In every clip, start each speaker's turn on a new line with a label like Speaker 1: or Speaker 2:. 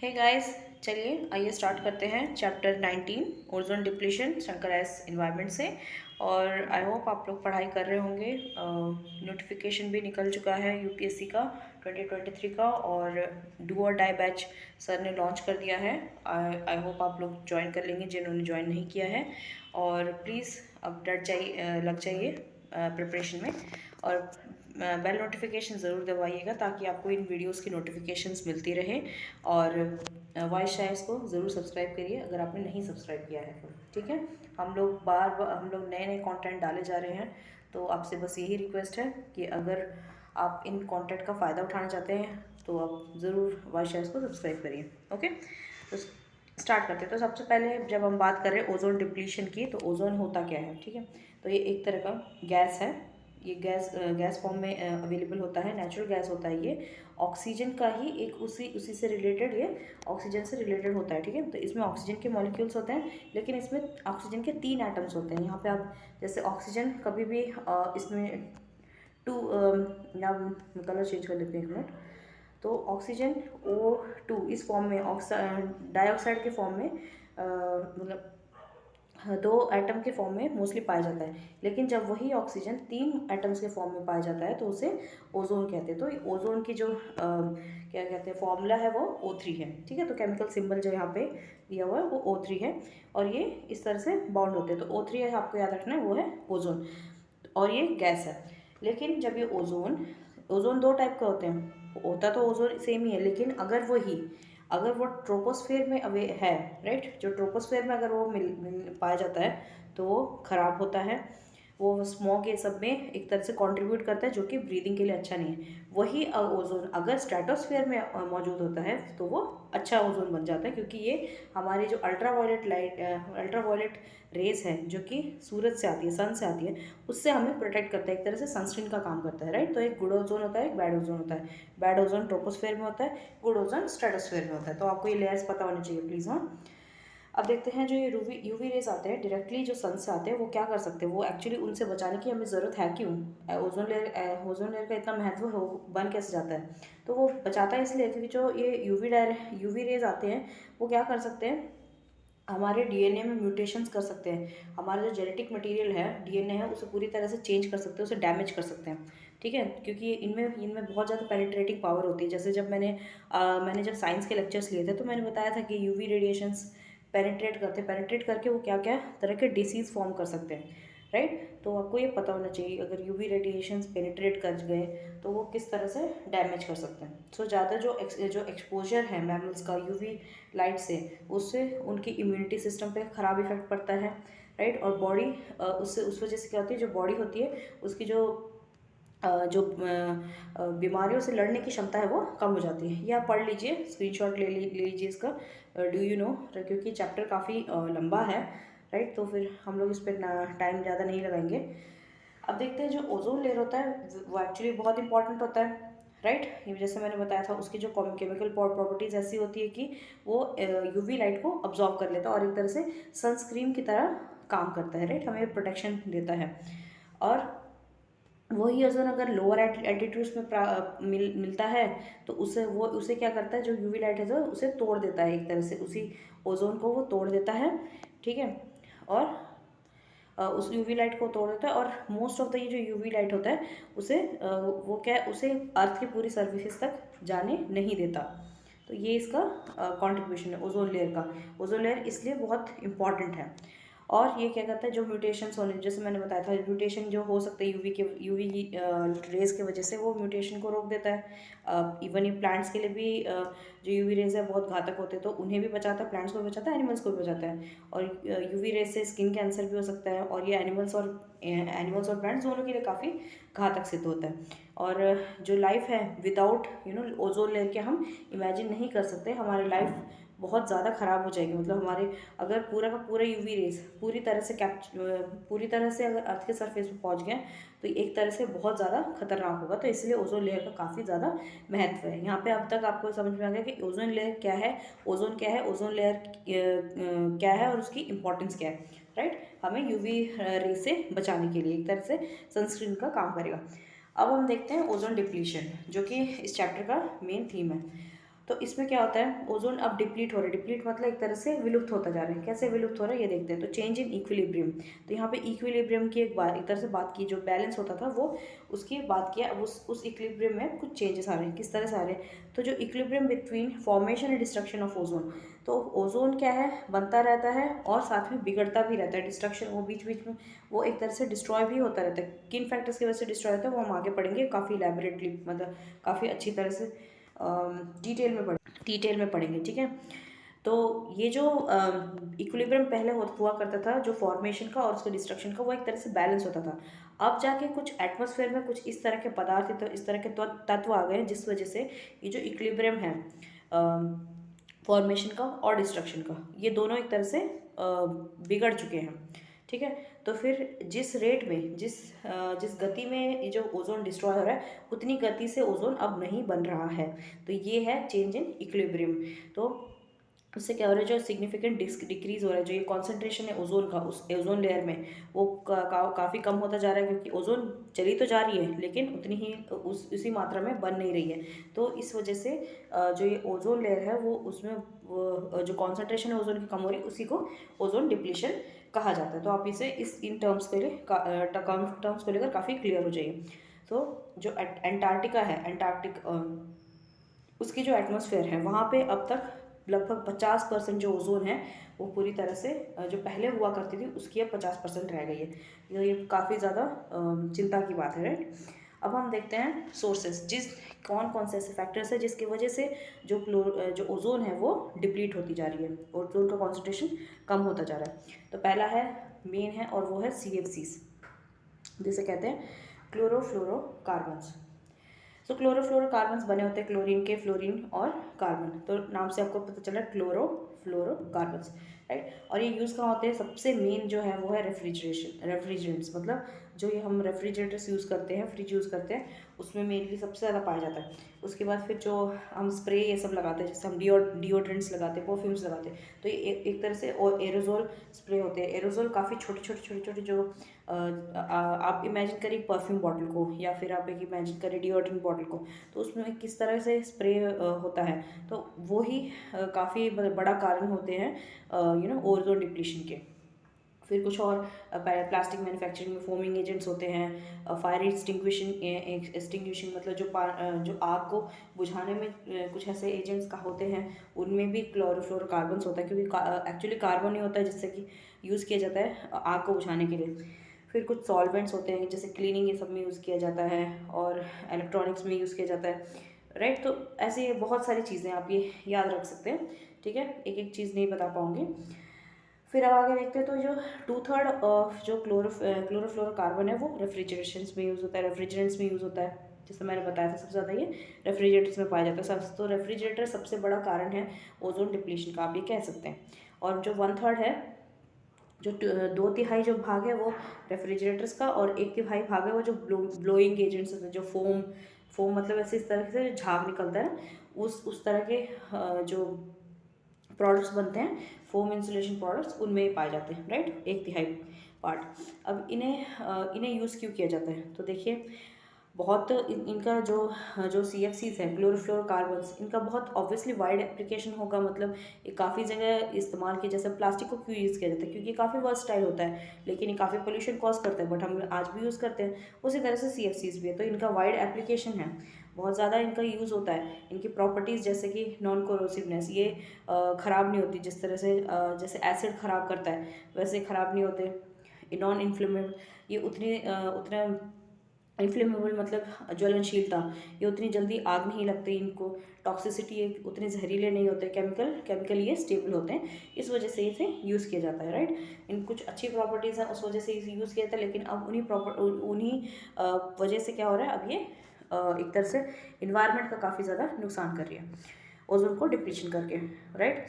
Speaker 1: Hey guys, चलिए आइए start करते हैं chapter 19 ozone depletion Shankar S environment से। और आई होप आप लोग पढ़ाई कर रहे होंगे। नोटिफिकेशन भी निकल चुका है यूपीएससी का 2023 का, और डू और डाई बैच सर ने लॉन्च कर दिया है। आई होप आप लोग ज्वाइन कर लेंगे जिन्होंने ज्वाइन नहीं किया है। और प्लीज़ अब डट जाइए, लग जाइए प्रिपरेशन में, और बेल नोटिफिकेशन ज़रूर दबाइएगा ताकि आपको इन वीडियोस की नोटिफिकेशंस मिलती रहे। और वॉइस चैनल्स को ज़रूर सब्सक्राइब करिए अगर आपने नहीं सब्सक्राइब किया है तो, ठीक है। हम लोग नए नए कंटेंट डाले जा रहे हैं, तो आपसे बस यही रिक्वेस्ट है कि अगर आप इन कंटेंट का फ़ायदा उठाना चाहते हैं तो आप ज़रूर वॉइस चैनल्स को सब्सक्राइब करिए। ओके, तो स्टार्ट करते हैं। तो सबसे पहले जब हम बात कर रहे हैं ओजोन डिप्लीशन की, तो ओजोन होता क्या है, ठीक है। तो ये एक तरह का गैस है। ये गैस फॉर्म में अवेलेबल होता है, नेचुरल गैस होता है ये। ऑक्सीजन का ही एक उसी से रिलेटेड, ये ऑक्सीजन से रिलेटेड होता है, ठीक है। तो इसमें ऑक्सीजन के मॉलिक्यूल्स होते हैं, लेकिन इसमें ऑक्सीजन के 3 एटम्स होते हैं। यहाँ पे आप जैसे ऑक्सीजन कभी भी इसमें टू, या कलर चेंज कर लेते हैं एक मिनट। तो ऑक्सीजन O2 इस फॉर्म में डाइऑक्साइड के फॉर्म में मतलब दो एटम के फॉर्म में मोस्टली पाया जाता है। लेकिन जब वही ऑक्सीजन 3 एटम्स के फॉर्म में पाया जाता है तो उसे ओजोन कहते हैं। तो ओजोन की जो क्या कहते हैं फॉर्मूला है वो O3 है, ठीक है। तो केमिकल सिंबल जो यहाँ पे दिया हुआ है वो O3 है, और ये इस तरह से बॉन्ड होते हैं। तो O3 है, आपको याद रखना है, वो है ओजोन, और ये गैस है। लेकिन जब ये ओजोन ओजोन 2 टाइप के होते हैं, होता तो ओजोन सेम ही है, लेकिन अगर वो ट्रोपोस्फेयर में अवे है, राइट, जो ट्रोपोस्फेयर में अगर वो मिल पाया जाता है तो वो ख़राब होता है। वो स्मॉग ये सब में एक तरह से कंट्रीब्यूट करता है, जो कि ब्रीदिंग के लिए अच्छा नहीं है। वही ओजोन अगर स्ट्रेटोस्फेयर में मौजूद होता है तो वो अच्छा ओजोन बन जाता है, क्योंकि ये हमारी जो अल्ट्रावायलेट रेज है जो कि सूरज से आती है, सन से आती है, उससे हमें प्रोटेक्ट करता है, एक तरह से सनस्क्रीन का काम करता है, राइट। तो एक गुड ओजोन होता है, एक बैड ओजोन होता है। बैड ओजोन ट्रोपोस्फेयर में होता है, गुड ओजोन स्ट्रेटोस्फेयर में होता है। तो आपको ये लेयर्स पता होने चाहिए प्लीज़। हाँ, अब देखते हैं जो ये यूवी रेज आते हैं डायरेक्टली जो सन से आते हैं, वो क्या कर सकते हैं, वो एक्चुअली उनसे बचाने की हमें ज़रूरत है क्यों। ओजोन लेयर का इतना महत्व हो बन कैसे जाता है, तो वो बचाता है इसलिए क्योंकि जो ये यूवी रेज आते हैं वो क्या कर सकते हैं, हमारे डीएनए में म्यूटेशंस कर सकते हैं। हमारा जो जेनेटिक मटेरियल है, डीएनए है, उसे पूरी तरह से चेंज कर सकते हैं, उसे डैमेज कर सकते हैं, ठीक है। क्योंकि इनमें बहुत ज़्यादा पेनिट्रेटिंग पावर होती है। जैसे जब मैंने जब साइंस के लेक्चर्स लिए थे तो मैंने बताया था कि यूवी रेडिएशंस पेनिट्रेट करके वो क्या क्या तरह के डिसीज़ फॉर्म कर सकते हैं, राइट। तो आपको ये पता होना चाहिए अगर यूवी रेडिएशंस पेनिट्रेट कर गए तो वो किस तरह से डैमेज कर सकते हैं। सो ज़्यादा जो एक्सपोजर है मैमल्स का यूवी लाइट से, उससे उनकी इम्यूनिटी सिस्टम पे ख़राब इफेक्ट पड़ता है, राइट। और बॉडी उससे उस वजह से क्या होती है, जो बॉडी होती है उसकी बीमारियों से लड़ने की क्षमता है वो कम हो जाती है। ये आप पढ़ लीजिए, स्क्रीनशॉट ले लीजिए इसका। डू यू नो, क्योंकि चैप्टर काफ़ी लंबा है, राइट। तो फिर हम लोग इस पर टाइम ज़्यादा नहीं लगाएंगे। अब देखते हैं जो ओजोन लेयर होता है वो एक्चुअली बहुत इंपॉर्टेंट होता है, राइट। ये जैसे मैंने बताया था, उसकी जो केमिकल प्रॉपर्टीज़ ऐसी होती है कि वो यूवी लाइट को अब्जॉर्ब कर लेता है और एक तरह से सनस्क्रीन की तरह काम करता है, राइट, हमें प्रोटेक्शन देता है। और वही ओजोन अगर लोअर एल्टीट्यूड्स में मिलता है तो उसे क्या करता है, जो यूवी लाइट है जो उसे तोड़ देता है, एक तरह से उसी ओजोन को वो तोड़ देता है, ठीक है। और उस यूवी लाइट को तोड़ देता है, और मोस्ट ऑफ द ये जो यूवी लाइट होता है उसे अर्थ की पूरी सर्फेसिस तक जाने नहीं देता। तो ये इसका कंट्रीब्यूशन है ओजोन लेयर का। ओजोन लेयर इसलिए बहुत इंपॉर्टेंट है। और ये क्या कहता है, जो म्यूटेशंस होने, जैसे मैंने बताया था, म्यूटेशन जो हो सकते हैं यूवी रेज की वजह से, वो म्यूटेशन को रोक देता है। इवन ये प्लांट्स के लिए भी जो यूवी रेज है बहुत घातक होते हैं, तो उन्हें भी बचाता है, प्लांट्स को भी बचाता है, एनिमल्स को भी बचाता है। और यूवी रेज से स्किन कैंसर भी हो सकता है, और ये एनिमल्स और प्लांट्स दोनों के लिए काफ़ी घातक सिद्ध होता है। और जो लाइफ है विदाउट ओजोन लेयर के हम इमेजिन नहीं कर सकते। हमारी लाइफ बहुत ज़्यादा ख़राब हो जाएगी। मतलब हमारे अगर पूरा का पूरा यूवी रेज पूरी तरह से अगर अर्थ के सरफेस पे पहुंच गए तो एक तरह से बहुत ज़्यादा खतरनाक होगा। तो इसलिए ओजोन लेयर का काफ़ी ज़्यादा महत्व है। यहाँ पे अब तक आपको समझ में आ गया कि ओजोन लेयर क्या है, ओजोन लेयर क्या है और उसकी इंपॉर्टेंस क्या है, राइट। हमें यूवी रे से बचाने के लिए एक तरह से सनस्क्रीन का काम करेगा। अब हम देखते हैं ओजोन डिप्लीशन, जो कि इस चैप्टर का मेन थीम है। तो इसमें क्या होता है, ओजोन अब डिप्लीट हो रहा है। डिप्लीट मतलब एक तरह से विलुप्त होता जा रहा है। कैसे विलुप्त हो रहा है ये देखते हैं। तो चेंज इन इक्विलिब्रियम, तो यहाँ पे इक्विलिब्रियम की एक तरह से बात की, जो बैलेंस होता था वो उसकी बात किया। अब उस इक्विलिब्रियम में कुछ चेंजेस आ रहे हैं। किस तरह से आ रहे हैं, तो जो equilibrium between formation and destruction of ozone, तो ओजोन क्या है, बनता रहता है और साथ में बिगड़ता भी रहता है। डिस्ट्रक्शन, वो बीच बीच में वो एक तरह से डिस्ट्रॉय भी होता रहता है। किन फैक्टर्स की वजह से डिस्ट्रॉय होता है वो हम आगे पढ़ेंगे काफ़ी इलेबोरेटली, मतलब काफ़ी अच्छी तरह से डिटेल में पढ़ेंगे, ठीक है। तो ये जो इक्विलिब्रियम पहले हुआ करता था, जो फॉर्मेशन का और उसके डिस्ट्रक्शन का, वो एक तरह से बैलेंस होता था। अब जाके कुछ एटमॉस्फेयर में कुछ इस तरह के पदार्थ, तो इस तरह के तत्व आ गए जिस वजह से ये जो इक्विलिब्रियम है फॉर्मेशन का और डिस्ट्रक्शन का, ये दोनों एक तरह से बिगड़ चुके हैं, ठीक है। तो फिर जिस रेट में, जिस गति में ये जो ओजोन डिस्ट्रॉय हो रहा है, उतनी गति से ओजोन अब नहीं बन रहा है। तो ये है चेंज इन इक्विलिब्रियम। तो उससे क्या हो रहा है, जो सिग्निफिकेंट डिक्रीज हो रहा है, जो ये कॉन्सेंट्रेशन है ओजोन का उस ओजोन लेयर में, वो काफ़ी कम होता जा रहा है, क्योंकि ओजोन चली तो जा रही है लेकिन उतनी ही उसी मात्रा में बन नहीं रही है। तो इस वजह से जो ये ओजोन लेयर है वो उसमें जो कॉन्सेंट्रेशन है ओजोन की कम हो रही है, उसी को ओजोन डिप्लीशन कहा जाता है। तो आप इसे इन टर्म्स के लिए टर्म्स को लेकर काफ़ी क्लियर हो जाइए। तो जो एंटार्क्टिका है, उसकी जो एटमॉस्फेयर है वहाँ पे अब तक लगभग 50% जो ओजोन है वो पूरी तरह से जो पहले हुआ करती थी उसकी अब 50% रह गई है। ये काफ़ी ज़्यादा चिंता की बात है, राइट। अब हम देखते हैं सोर्सेस, कौन कौन से ऐसे फैक्टर्स है जिसकी वजह से जो ओजोन है वो डिप्लीट होती जा रही है, ओजोन का कॉन्सेंट्रेशन कम होता जा रहा है। तो पहला है, मेन है, और वो है CFCs, जिसे कहते हैं क्लोरोफ्लोरोकार्बन्स। सो क्लोरोफ्लोरोकार्बन्स बने होते हैं क्लोरीन के, फ्लोरीन और कार्बन। तो नाम से आपको पता चला क्लोरोफ्लोरोकार्बन्स, राइट। और ये यूज़ कहाँ होते हैं, सबसे मेन जो है वो है रेफ्रिजरेंट्स, मतलब जो ये हम रेफ्रिजरेटर्स यूज़ करते हैं, फ्रिज यूज़ करते हैं, उसमें मेनली सबसे ज़्यादा पाया जाता है। उसके बाद फिर जो हम स्प्रे ये सब लगाते हैं, जैसे हम डिओड्रेंट्स लगाते हैं, परफ्यूम्स लगाते हैं, तो ये एक तरह से एरोजोल स्प्रे होते हैं। एरोजोल काफ़ी छोटे छोटे जो आप इमेजिन करिए परफ्यूम बॉटल को, या फिर आप एक इमेजिन करिए डिओड्रेंट बॉटल को, तो उसमें किस तरह से स्प्रे होता है, तो वो ही काफ़ी बड़ा कारण होते हैं ओजोन डिप्लीशन के। फिर कुछ और प्लास्टिक मैन्युफैक्चरिंग में फोमिंग एजेंट्स होते हैं। फायर एक्सटिंग्विशिंग मतलब जो आग को बुझाने में कुछ ऐसे एजेंट्स का होते हैं, उनमें भी क्लोरोफ्लोरोकार्बन्स होता है, क्योंकि एक्चुअली कार्बन ही होता है जिससे कि यूज़ किया जाता है आग को बुझाने के लिए। फिर कुछ सॉल्वेंट्स होते हैं, जैसे क्लीनिंग ये सब में यूज़ किया जाता है, और इलेक्ट्रॉनिक्स में यूज़ किया जाता है, राइट। तो ऐसे बहुत सारी चीज़ें आप ये याद रख सकते हैं, ठीक है। एक एक चीज़ नहीं बता पाऊँगी। फिर अब आगे देखते हैं, तो जो 2/3 ऑफ जो क्लोरोफ्लोरोकार्बन है वो रेफ्रिजरेशंस में यूज़ होता है, रेफ्रिजरेंट्स में यूज़ होता है। जैसे मैंने बताया था सबसे ज़्यादा ये रेफ्रिजरेटर्स में पाया जाता है। सब तो रेफ्रिजरेटर सबसे बड़ा कारण है ओजोन डिप्लीशन का, आप ये कह सकते हैं। और जो 1/3 है, जो 2/3 जो भाग है वो रेफ्रिजरेटर्स का, और 1/3 भाग है वो जो ब्लोइंग एजेंट्स होते हैं, जो फोम मतलब ऐसे इस तरह से झाग निकलता है, उस तरह के जो प्रोडक्ट्स बनते हैं, फोम इंसुलेशन प्रोडक्ट्स, उनमें पाए जाते हैं, राइट, 1/3 पार्ट। अब इन्हें यूज़ क्यों किया जाता है, तो देखिए बहुत इनका जो जो CFCs है, क्लोरोफ्लोरोकार्बन्स, इनका बहुत ऑब्वियसली वाइड एप्लीकेशन होगा। मतलब ये काफ़ी जगह इस्तेमाल किया, जैसे प्लास्टिक को क्यों यूज़ किया जाता है, क्योंकि ये काफ़ी वर्सटाइल होता है, लेकिन ये काफ़ी पोल्यूशन कॉज करता है, बट हम आज भी यूज़ करते हैं। उसी तरह से CFCs भी है, तो इनका वाइड एप्लीकेशन है, बहुत ज़्यादा इनका यूज़ होता है। इनकी प्रॉपर्टीज़ जैसे कि नॉन कोरोसिवनेस, ये ख़राब नहीं होती, जिस तरह से जैसे एसिड ख़राब करता है वैसे ख़राब नहीं होते। नॉन इन्फ्लेमेबल, ये उतना इन्फ्लेमेबल मतलब ज्वलनशीलता, ये उतनी जल्दी आग नहीं लगती इनको। टॉक्सिसिटी, ये उतने जहरीले नहीं होते। केमिकल ये स्टेबल होते हैं, इस वजह से इसे यूज़ किया जाता है, राइट। इन कुछ अच्छी प्रॉपर्टीज़ हैं, उस वजह से इसे यूज़ किया जाता है। लेकिन अब उन्हीं वजह से क्या हो रहा है, अब ये एक तरह से इन्वायरमेंट का काफ़ी ज़्यादा नुकसान कर रही है ओजोन को डिप्लीशन करके, राइट।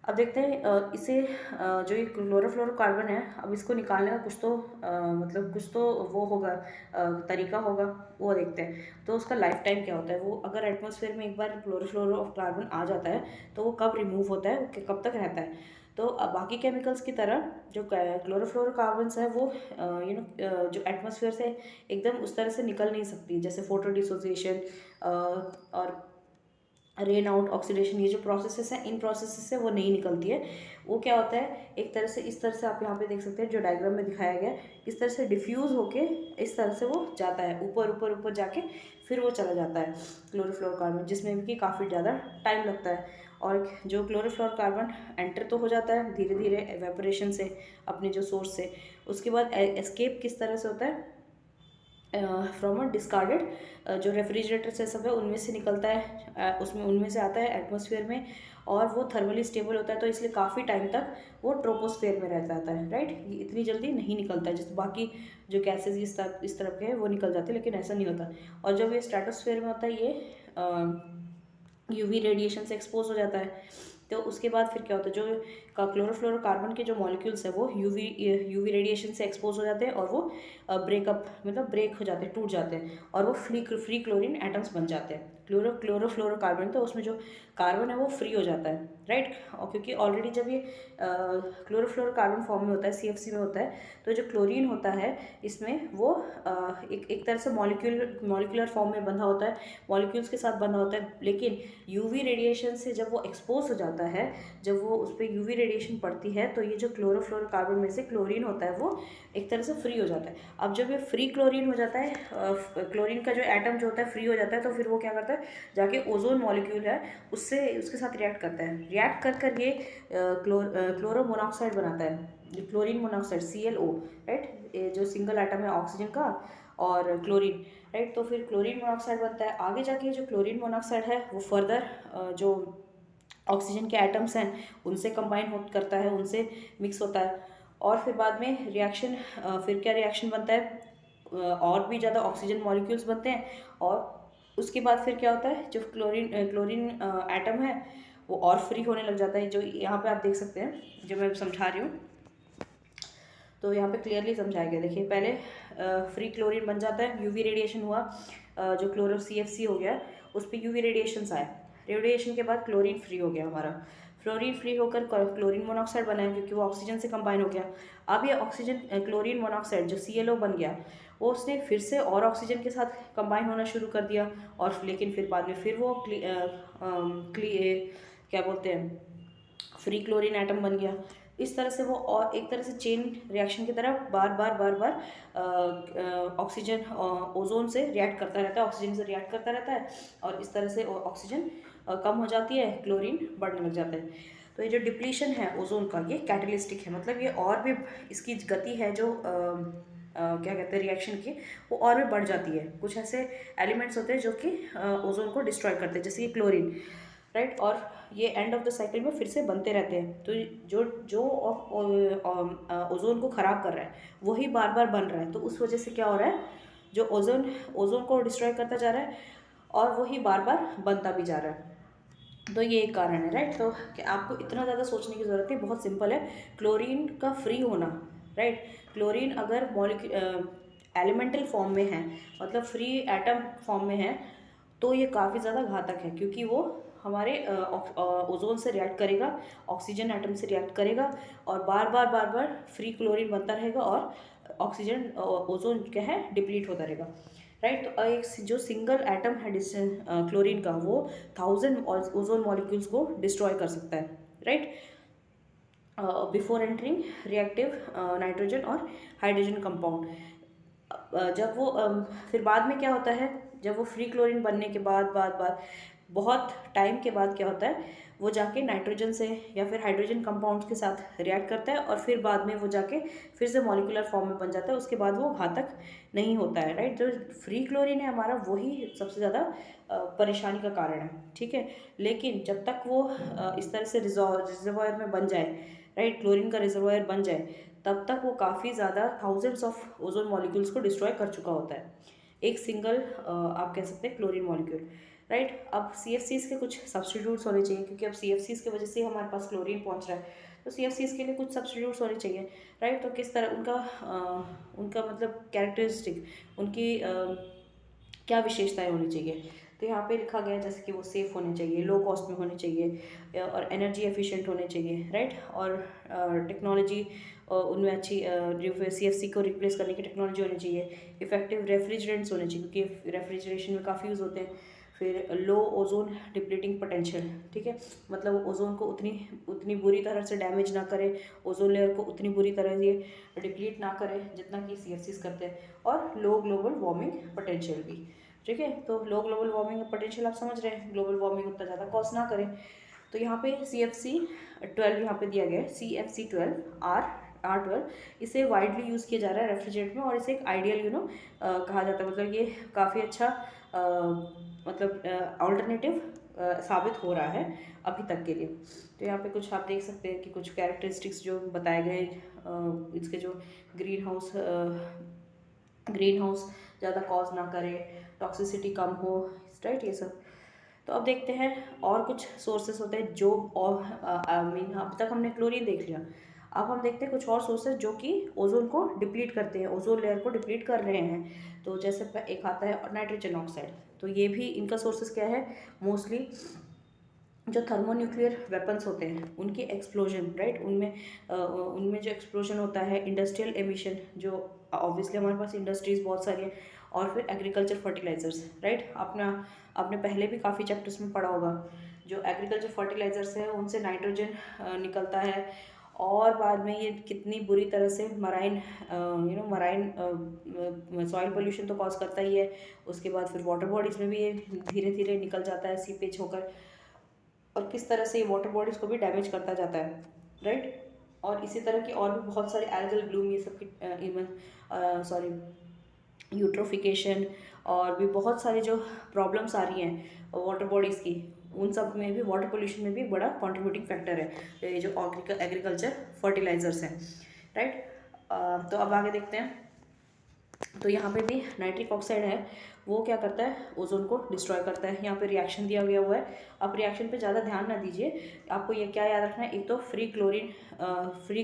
Speaker 1: अब देखते हैं इसे जो ये क्लोरोफ्लोरोकार्बन है, अब इसको निकालने का मतलब कुछ तो वो होगा, तरीका होगा, वो देखते हैं। तो उसका लाइफ टाइम क्या होता है, वो अगर एटमॉस्फेयर में एक बार क्लोरोफ्लोरोकार्बन आ जाता है तो वो कब रिमूव होता है, वो कब तक रहता है। तो अब बाकी केमिकल्स की तरह जो क्लोरोफ्लोरोकार्बन्स है वो जो एटमॉस्फेयर से एकदम उस तरह से निकल नहीं सकती, जैसे फोटो डिसोसिएशन और रेन आउट ऑक्सीडेशन, ये जो प्रोसेसेस हैं इन प्रोसेसेस से वो नहीं निकलती है। वो क्या होता है, एक तरह से इस तरह से आप यहाँ पे देख सकते हैं जो डायग्राम में दिखाया गया है, इस तरह से डिफ्यूज़ होके इस तरह से वो जाता है ऊपर ऊपर ऊपर जाके फिर वो चला जाता है क्लोरोफ्लोरोकार्बन, जिसमें कि काफ़ी ज़्यादा टाइम लगता है। और जो क्लोरोफ्लोरोकार्बन एंटर तो हो जाता है धीरे धीरे एवेपोरेशन से अपने जो सोर्स से, उसके बाद एस्केप किस तरह से होता है, फ्रॉम अ डिस्कार्डेड, जो रेफ्रिजरेटर्स है सब है उनमें से निकलता है, उसमें उनमें से आता है एटमॉस्फेयर में, और वो थर्मली स्टेबल होता है, तो इसलिए काफ़ी टाइम तक वो ट्रोपोस्फेयर में रह जाता है, राइट। ये इतनी जल्दी नहीं निकलता है, जैसे बाकी जो गैसेज इस तरफ के हैं वो निकल जाते हैं, लेकिन ऐसा नहीं होता। और जब ये स्ट्रेटोस्फेयर में होता है ये यूवी रेडिएशन से एक्सपोज हो जाता है, तो उसके बाद फिर क्या होता है, जो क्लोरोफ्लोरोकार्बन के जो मॉलिक्यूल्स है वो यूवी रेडिएशन से एक्सपोज हो जाते हैं, और वो ब्रेकअप मतलब ब्रेक हो जाते हैं, टूट जाते हैं, और वो फ्री क्लोरीन एटम्स बन जाते हैं। क्लोरोफ्लोरोकार्बन, तो उसमें जो कार्बन है वो फ्री हो जाता है, राइट। और क्योंकि ऑलरेडी जब ये क्लोरोफ्लोरोकार्बन फॉर्म में होता है, सीएफसी में होता है, तो जो क्लोरीन होता है इसमें वो एक तरह से मॉलिक्यूलर फॉर्म में बंधा होता है, मॉलिक्यूल्स के साथ बंधा होता है। लेकिन यूवी रेडिएशन से जब वो एक्सपोज हो जाता है, जब वो उस पर यूवी रेडिएशन पड़ती है, तो ये जो क्लोरोफ्लोरोकार्बन में से क्लोरीन होता है वो एक तरह से फ्री हो जाता है। अब जब ये फ्री क्लोरीन हो जाता है, क्लोरीन का जो एटम जो होता है फ्री हो जाता है, तो फिर वो क्या करता है, जाके ओजोन मॉलिक्यूल है उससे उसके साथ रिएक्ट करता है, रिएक्ट कर कर ये क्लोरो मोनोऑक्साइड बनाता है, क्लोरीन मोनोऑक्साइड ClO, राइट। ये जो सिंगल एटम है ऑक्सीजन का और क्लोरीन, राइट। तो फिर क्लोरीन मोनोऑक्साइड बनता है। आगे जाके जो क्लोरीन मोनोऑक्साइड है वो फर्दर जो ऑक्सीजन के एटम्स हैं उनसे कंबाइन हो करता है, उनसे मिक्स होता है, और फिर बाद में रिएक्शन, फिर क्या रिएक्शन बनता है, और भी ज़्यादा ऑक्सीजन मॉलिक्यूल्स बनते हैं, और उसके बाद फिर क्या होता है, जो क्लोरीन एटम है वो और फ्री होने लग जाता है, जो यहाँ पे आप देख सकते हैं जो मैं समझा रही हूँ। तो यहाँ पे क्लियरली समझाया गया, देखिए पहले फ्री क्लोरीन बन जाता है, यूवी रेडिएशन हुआ, जो क्लोरो CFC हो गया उस पर यूवी रेडिएशन आए, रेडिएशन के बाद क्लोरीन फ्री हो गया हमारा, फ्लोरीन फ्री होकर क्लोरीन मोनोऑक्साइड बना है क्योंकि वो ऑक्सीजन से कंबाइन हो गया। अब ये ऑक्सीजन क्लोरीन मोनोऑक्साइड जो ClO बन गया, वो उसने फिर से और ऑक्सीजन के साथ कंबाइन होना शुरू कर दिया, और लेकिन फिर बाद में फिर वो क्या बोलते हैं, फ्री क्लोरीन एटम बन गया। इस तरह से वो और एक तरह से चेन रिएक्शन की तरह बार बार ऑक्सीजन ओजोन से रिएक्ट करता रहता है, ऑक्सीजन से रिएक्ट करता रहता है, और इस तरह से ऑक्सीजन कम हो जाती है, क्लोरीन बढ़ने लग जाता है। तो ये जो डिप्लीशन है ओजोन का ये कैटलिस्टिक है, मतलब ये और भी इसकी गति है जो क्या कहते हैं रिएक्शन की, वो और भी बढ़ जाती है। कुछ ऐसे एलिमेंट्स होते हैं जो कि ओजोन को डिस्ट्रॉय करते हैं, जैसे कि क्लोरीन, राइट। और ये एंड ऑफ द साइकिल में फिर से बनते रहते हैं। तो जो जो ओजोन को ख़राब कर रहा है वही बार बार बन रहा है, तो उस वजह से क्या हो रहा है, जो ओजोन को डिस्ट्रॉय करता जा रहा है और वही बार बार बनता भी जा रहा है। तो ये एक कारण है, राइट। तो कि आपको इतना ज़्यादा सोचने की ज़रूरत नहीं, बहुत सिंपल है। क्लोरीन का फ्री होना, राइट। क्लोरीन अगर एलिमेंटल फॉर्म में है, मतलब फ्री एटम फॉर्म में है, तो ये काफ़ी ज़्यादा घातक है, क्योंकि वो हमारे ओजोन से रिएक्ट करेगा, ऑक्सीजन एटम से रिएक्ट करेगा, और बार बार फ्री क्लोरीन बनता रहेगा, और ऑक्सीजन ओजोन क्या है डिप्लीट होता रहेगा, राइट। तो एक जो सिंगल एटम है क्लोरीन का, वो 1000 ओजोन मॉलिक्यूल्स को डिस्ट्रॉय कर सकता है, right, before entering reactive nitrogen और हाइड्रोजन कंपाउंड। जब वो फिर बाद में क्या होता है, जब वो फ्री क्लोरीन बनने के बाद बहुत टाइम के बाद क्या होता है, वो जाके नाइट्रोजन से या फिर हाइड्रोजन कंपाउंड्स के साथ रिएक्ट करता है, और फिर बाद में वो जाके फिर से मॉलिक्यूलर फॉर्म में बन जाता है, उसके बाद वो घातक नहीं होता है, राइट। जो फ्री क्लोरीन है हमारा वही सबसे ज़्यादा परेशानी का कारण है, ठीक है। लेकिन जब तक वो इस तरह से रिजर्वायर में बन जाए, राइट, क्लोरीन का रिजर्वायर बन जाए, तब तक वो काफ़ी ज़्यादा थाउजेंड्स ऑफ ओजोन मॉलिक्यूल्स को डिस्ट्रॉय कर चुका होता है, एक सिंगल आप कह सकते हैं क्लोरीन मॉलिक्यूल, राइट। अब CFCs के कुछ सब्स्टिट्यूट्स होने चाहिए, क्योंकि अब CFCs की वजह से हमारे पास क्लोरीन पहुंच रहा है, तो CFCs के लिए कुछ सब्स्टिट्यूट्स होने चाहिए, राइट। तो किस तरह उनका मतलब कैरेक्टरिस्टिक, उनकी क्या विशेषताएं होनी चाहिए, तो यहाँ पे लिखा गया है जैसे कि वो सेफ़ होने चाहिए, लो कॉस्ट में होने चाहिए, और एनर्जी एफिशिएंट होने चाहिए, राइट। और टेक्नोलॉजी उनमें अच्छी CFC को रिप्लेस करने की टेक्नोलॉजी होनी चाहिए, इफेक्टिव रेफ्रिजरेंट्स होने चाहिए, क्योंकि रेफ्रिजरेशन में काफ़ी यूज़ होते हैं। फिर लो ओजोन डिप्लीटिंग पोटेंशियल, ठीक है, मतलब ओजोन को उतनी उतनी बुरी तरह से डैमेज ना करे, ओजोन लेयर को उतनी बुरी तरह से डिप्लीट ना करे जितना कि CFCs करते हैं, और लो ग्लोबल वार्मिंग पोटेंशियल भी, ठीक है। तो लो ग्लोबल वार्मिंग पोटेंशियल आप समझ रहे हैं, ग्लोबल वार्मिंग उतना ज़्यादा कॉज ना करें। तो यहाँ पे CFC12 यहाँ पे दिया गया है, CFC12 इसे वाइडली यूज़ किया जा रहा है रेफ्रिजरेंट में, और इसे एक आइडियल कहा जाता है, मतलब ये काफ़ी अच्छा मतलब ऑल्टरनेटिव साबित हो रहा है अभी तक के लिए। तो यहाँ पे कुछ आप देख सकते हैं कि कुछ कैरेक्टरिस्टिक्स जो बताए गए इसके, जो ग्रीन हाउस ज़्यादा कॉज ना करे, टॉक्सिसिटी कम हो, राइट, ये सब। तो अब देखते हैं और कुछ सोर्सेस होते हैं जो, और आई मीन अब तक हमने क्लोरीन देख लिया, अब हम देखते हैं कुछ और सोर्सेज जो कि ओजोन को डिप्लीट करते हैं, ओजोन लेयर को डिप्लीट कर रहे हैं। तो जैसे एक आता है नाइट्रोजन ऑक्साइड, तो ये भी इनका सोर्सेज क्या है, मोस्टली जो थर्मोन्यूक्लियर वेपन्स होते हैं उनके एक्सप्लोजन, राइट, उनमें जो एक्सप्लोजन होता है, इंडस्ट्रियल एमिशन, जो ऑब्वियसली हमारे पास इंडस्ट्रीज बहुत सारी हैं, और फिर एग्रीकल्चर फर्टिलाइजर्स, राइट। आपने पहले भी काफ़ी चैप्टर्स में पढ़ा होगा, जो एग्रीकल्चर फर्टिलाइजर्स हैं उनसे नाइट्रोजन निकलता है, और बाद में ये कितनी बुरी तरह से मराइन सॉइल पोल्यूशन तो कॉज करता ही है, उसके बाद फिर वाटर बॉडीज़ में भी ये धीरे धीरे निकल जाता है सीपेज होकर, और किस तरह से ये वाटर बॉडीज़ को भी डैमेज करता जाता है, राइट। और इसी तरह की और भी बहुत सारे एल्गल ब्लूम, ये सब की यूट्रोफिकेशन, और भी बहुत सारी जो प्रॉब्लम्स आ रही हैं वाटर बॉडीज़ की, उन सब में भी वाटर पोल्यूशन में भी बड़ा कंट्रीब्यूटिंग फैक्टर है ये जो एग्रीकल्चर फर्टिलाइजर्स हैं, राइट। तो अब आगे देखते हैं। तो यहाँ पे भी नाइट्रिक ऑक्साइड है, वो क्या करता है, ओजोन को डिस्ट्रॉय करता है। यहाँ पे रिएक्शन दिया गया हुआ है, आप रिएक्शन पे ज़्यादा ध्यान ना दीजिए, आपको ये क्या याद रखना है, एक तो फ्री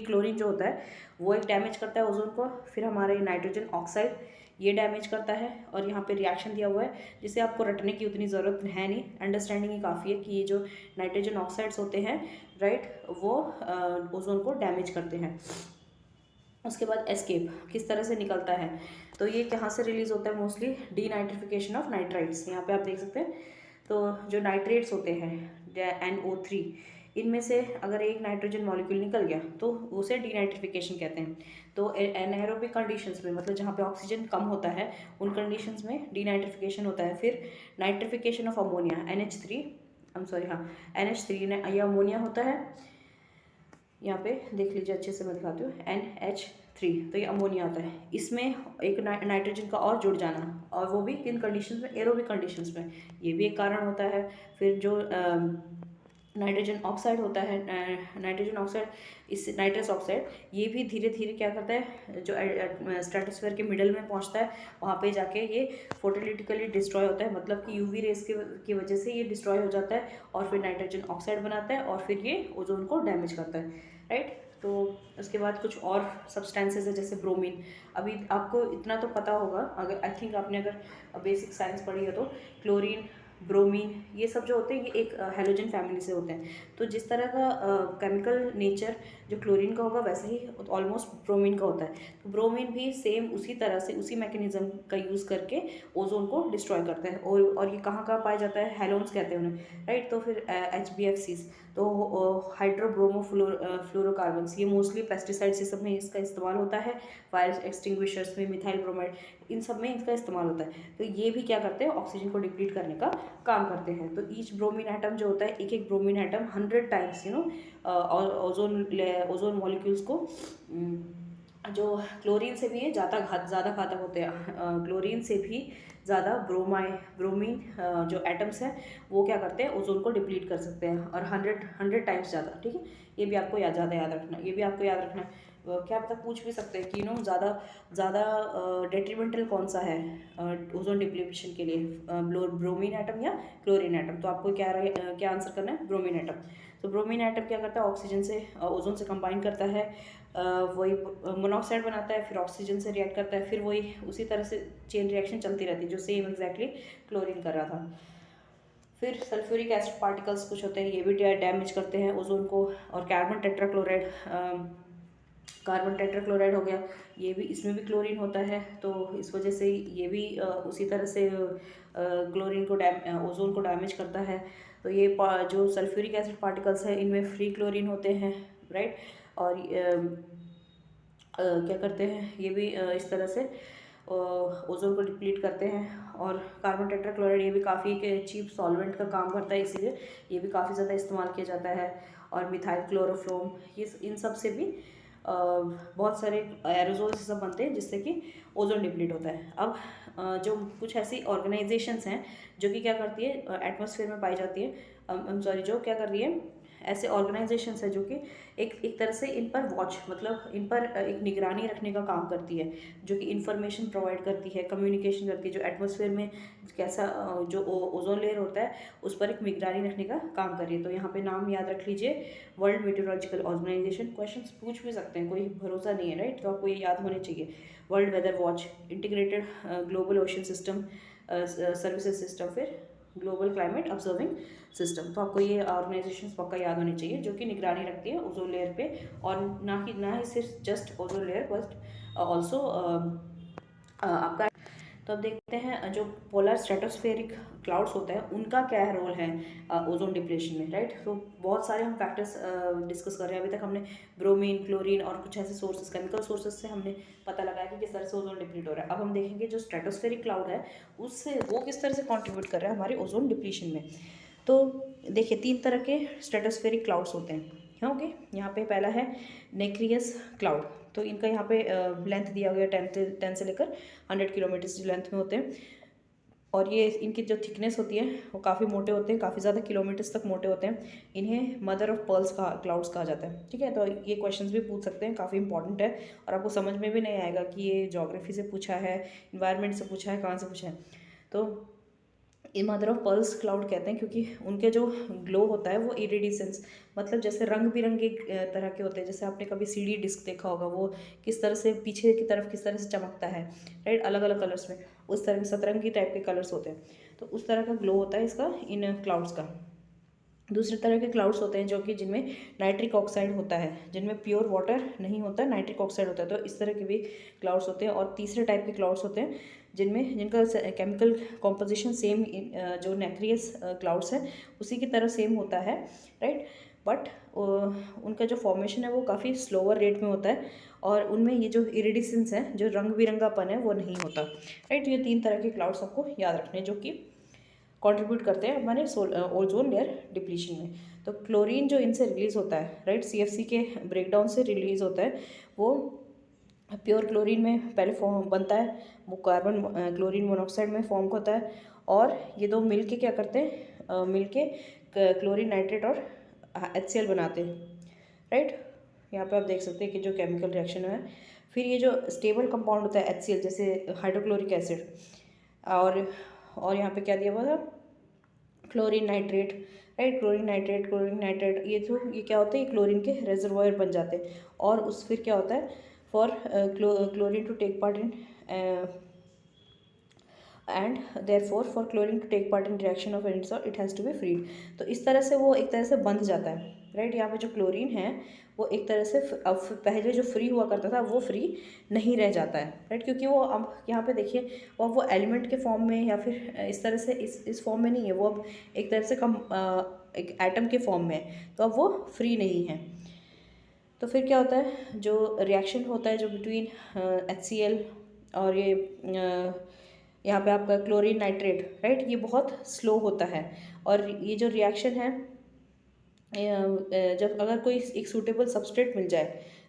Speaker 1: क्लोरीन जो होता है वो एक डैमेज करता है ओजोन को, फिर हमारे नाइट्रोजन ऑक्साइड ये डैमेज करता है, और यहाँ पे रिएक्शन दिया हुआ है जिसे आपको रटने की उतनी ज़रूरत है नहीं, अंडरस्टैंडिंग ही काफ़ी है कि ये जो नाइट्रोजन ऑक्साइड्स होते हैं, राइट, वो ओजोन को डैमेज करते हैं। उसके बाद एस्केप किस तरह से निकलता है, तो ये कहाँ से रिलीज होता है, मोस्टली डीनाइट्रिफिकेशन ऑफ नाइट्राइट्स, यहाँ पे आप देख सकते हैं। तो जो नाइट्रेट्स होते हैं NO3, इनमें से अगर एक नाइट्रोजन मॉलिक्यूल निकल गया तो उसे डीनाइट्रिफिकेशन कहते हैं। तो एनाएरोबिक कंडीशंस में, मतलब जहाँ पे ऑक्सीजन कम होता है उन कंडीशंस में डीनाइट्रिफिकेशन होता है। फिर नाइट्रिफिकेशन ऑफ अमोनिया NH3 ये अमोनिया होता है, यहाँ पे देख लीजिए अच्छे से मैं दिखाती हूँ, NH3, तो ये अमोनिया आता है, इसमें एक नाइट्रोजन का और जुड़ जाना, और वो भी किन कंडीशंस में, एरोबिक कंडीशंस में, ये भी एक कारण होता है। फिर जो नाइट्रोजन ऑक्साइड होता है, नाइट्रोजन ऑक्साइड, इस नाइट्रस ऑक्साइड, ये भी धीरे धीरे क्या करता है, जो स्ट्रेटोस्फीयर के मिडल में पहुंचता है, वहाँ पे जाके ये फोटोलिटिकली डिस्ट्रॉय होता है, मतलब कि UV रेस की वजह से ये डिस्ट्रॉय हो जाता है, और फिर नाइट्रोजन ऑक्साइड बनाता है, और फिर ये ओजोन को डैमेज करता है, राइट। तो उसके बाद कुछ और सब्सटेंसेस है जैसे ब्रोमीन, अभी आपको इतना तो पता होगा, अगर आई थिंक आपने अगर बेसिक साइंस पढ़ी है तो क्लोरीन, ब्रोमीन, ये सब जो होते हैं ये एक हेलोजन फैमिली से होते हैं। तो जिस तरह का केमिकल नेचर जो क्लोरीन का होगा वैसे ही ऑलमोस्ट ब्रोमीन का होता है। तो ब्रोमीन भी सेम उसी तरह से, उसी मैकेनिज्म का यूज़ करके ओजोन को डिस्ट्रॉय करता है, और ये कहाँ कहाँ पाया जाता है, हेलोन्स कहते हैं उन्हें, राइट। तो फिर HBFCs, तो हाइड्रोब्रोमो फ्लोरोकार्बन्स, ये मोस्टली पेस्टिसाइड्स ये सब में इसका इस्तेमाल होता है, फायर एक्सटिंग्विशर्स में, मिथाइल ब्रोमाइड, इन सब में इसका इस्तेमाल होता है। तो ये भी क्या करते हैं, ऑक्सीजन को डिप्लीट करने का काम करते हैं। तो ईच ब्रोमीन एटम जो होता है, एक एक bromine atom 100 times ozone molecules को जो क्लोरीन से भी ज़्यादा घातक होते हैं, क्लोरीन से भी ज़्यादा ब्रोमीन जो एटम्स हैं वो क्या करते हैं, ओजोन को डिप्लीट कर सकते हैं, और 100 टाइम्स ज़्यादा, ठीक है। ये भी आपको ज़्यादा याद रखना, ये भी आपको याद रखना है। क्या पता पूछ भी सकते हैं कि ज़्यादा डेट्रीमेंटल कौन सा है ओजोन डिप्लीशन के लिए, ब्रोमीन एटम या क्लोरीन एटम। तो आपको क्या आंसर करना है, ब्रोमीन एटम। तो ब्रोमीन एटम क्या करता है, ऑक्सीजन से ओजोन से कंबाइन करता है, वही मोनोऑक्साइड बनाता है, फिर ऑक्सीजन से रिएक्ट करता है, फिर वही उसी तरह से चेन रिएक्शन चलती रहती है जो सेम एग्जैक्टली क्लोरीन कर रहा था। फिर सल्फ्यूरिक एसिड पार्टिकल्स कुछ होते हैं, ये भी डैमेज करते हैं ओजोन को, और कार्बन टेट्राक्लोराइड कार्बन टेट्राक्लोराइड हो गया, ये भी, इसमें भी क्लोरीन होता है, तो इस वजह से ये भी उसी तरह से क्लोरीन को ओजोन को डैमेज करता है। तो ये जो सल्फ्यूरिक एसिड पार्टिकल्स है इनमें फ्री क्लोरीन होते हैं, राइट। और क्या करते हैं ये भी इस तरह से ओजोन को डिप्लीट करते हैं। और कार्बन टेट्राक्लोराइड ये भी काफ़ी एक चीप सॉल्वेंट का काम करता है, इसीलिए ये भी काफ़ी ज़्यादा इस्तेमाल किया जाता है। और मिथाइल क्लोरोफ्लोम, ये इन सब से भी बहुत सारे एरोजोल से सब बनते हैं जिससे कि ओजोन डिप्लीट होता है। अब जो कुछ ऐसी ऑर्गेनाइजेशंस हैं जो कि क्या करती है, एटमॉस्फेयर में पाई जाती है, सॉरी, जो क्या कर रही है, ऐसे ऑर्गेनाइजेशंस है जो कि एक तरह से इन पर वॉच, मतलब इन पर एक निगरानी रखने का काम करती है, जो कि इंफॉर्मेशन प्रोवाइड करती है, कम्युनिकेशन करती है, जो एटमॉस्फेयर में कैसा जो ओजोन लेयर होता है उस पर एक निगरानी रखने का काम कर रही है। तो यहाँ पे नाम याद रख लीजिए, वर्ल्ड मेट्रोलॉजिकल ऑर्गेनाइजेशन। क्वेश्चन पूछ भी सकते हैं, कोई भरोसा नहीं है, राइट, तो आपको ये याद होने चाहिए। World weather watch, integrated global ocean system services system, फिर ग्लोबल क्लाइमेट ऑब्जर्विंग सिस्टम। तो आपको ये ऑर्गेनाइजेशंस पक्का याद होनी चाहिए जो कि निगरानी रखती है ओजोन लेयर पे, और ना ही सिर्फ just ozone layer but also आपका। तो अब देखते हैं जो पोलर स्ट्रेटोस्फेरिक क्लाउड्स होते हैं उनका क्या रोल है ओजोन डिप्लेशन में, राइट। तो बहुत सारे हम फैक्टर्स डिस्कस कर रहे हैं। अभी तक हमने ब्रोमीन, क्लोरीन और कुछ ऐसे सोर्सेस, केमिकल सोर्सेज से हमने पता लगाया कि किस तरह से ओजोन डिप्लीट हो रहा है। अब हम देखेंगे जो स्ट्रेटोस्फेरिक क्लाउड है उससे वो किस तरह से कॉन्ट्रीब्यूट कर रहा है हमारे ओजोन डिप्लीशन में। तो देखिए 3 तरह के स्ट्रेटोस्फेरिक क्लाउड्स होते हैं, ओके। यहाँ पे पहला है नेक्रियस क्लाउड। तो इनका यहाँ पे लेंथ दिया गया 10 से लेकर 100 किलोमीटर की लेंथ में होते हैं, और ये इनकी जो थिकनेस होती है वो काफ़ी मोटे होते हैं, काफ़ी ज़्यादा किलोमीटर्स तक मोटे होते हैं। इन्हें मदर ऑफ पर्ल्स का क्लाउड्स कहा जाता है, ठीक है। तो ये क्वेश्चंस भी पूछ सकते हैं, काफ़ी इंपॉर्टेंट है, और आपको समझ में भी नहीं आएगा कि ये ज्योग्राफी से पूछा है, इन्वायरमेंट से पूछा है, कहाँ से पूछा है। तो ये मदर ऑफ पर्ल्स क्लाउड कहते हैं क्योंकि उनके जो ग्लो होता है वो इरिडिसेंस, मतलब जैसे रंग बिरंगे तरह के होते हैं। जैसे आपने कभी सीडी डिस्क देखा होगा, वो किस तरह से पीछे की तरफ किस तरह से चमकता है, राइट, अलग अलग कलर्स में, उस तरह के सतरंगी टाइप के कलर्स होते हैं। तो उस तरह का ग्लो होता है इसका, इन क्लाउड्स का। दूसरे तरह के क्लाउड्स होते हैं जो कि जिनमें नाइट्रिक ऑक्साइड होता है, जिनमें प्योर वाटर नहीं होता, नाइट्रिक ऑक्साइड होता है। तो इस तरह के भी क्लाउड्स होते हैं। और तीसरे टाइप के क्लाउड्स होते हैं जिनका केमिकल कॉम्पोजिशन सेम जो नेक्रियस क्लाउड्स है उसी की तरह सेम होता है, राइट। बट उनका जो फॉर्मेशन है वो काफ़ी स्लोअर रेट में होता है, और उनमें ये जो इरिडिसेंस है, जो रंग बिरंगापन है, वो नहीं होता, राइट। ये 3 तरह के क्लाउड्स आपको याद रखने जो कि कंट्रीब्यूट करते हैं हमारे ओजोन लेयर डिप्लीशन में। तो क्लोरीन जो इनसे रिलीज होता है, राइट, सीएफसी के ब्रेकडाउन से रिलीज होता है, वो प्योर क्लोरीन में पहले फॉर्म बनता है, वो कार्बन क्लोरीन मोनोऑक्साइड में फॉर्म होता है, और ये दो मिलके क्या करते हैं, मिलके क्लोरीन नाइट्रेट और HCl बनाते हैं, राइट। यहाँ पे आप देख सकते हैं कि जो केमिकल रिएक्शन है। फिर ये जो स्टेबल कंपाउंड होता है HCl, जैसे हाइड्रोक्लोरिक एसिड, और यहाँ पे क्या दिया हुआ था, chlorine nitrate, right, chlorine nitrate, ये क्या होता है, ये क्लोरीन के रेजर्वोयर बन जाते हैं। और उस फिर क्या होता है, for chlorine to take part in and therefore for chlorine to take part in reaction of any sort it has to be freed. तो इस तरह से वो एक तरह से बंध जाता है, राइट। यहाँ पे जो क्लोरीन है वो एक तरह से अब पहले जो फ्री हुआ करता था वो फ्री नहीं रह जाता है, राइट, क्योंकि वो अब यहाँ पे देखिए वो एलिमेंट के फॉर्म में या फिर इस तरह से इस फॉर्म में नहीं है, वो अब एक तरह से एक एटम के फॉर्म में है, तो अब वो फ्री नहीं है। तो फिर क्या होता है, जो रिएक्शन होता है जो बिटवीन HCl और ये यहाँ पे आपका क्लोरीन नाइट्रेट, राइट, ये बहुत स्लो होता है। और ये जो रिएक्शन है, जब अगर कोई एक सूटेबल सबस्ट्रेट मिल जाए,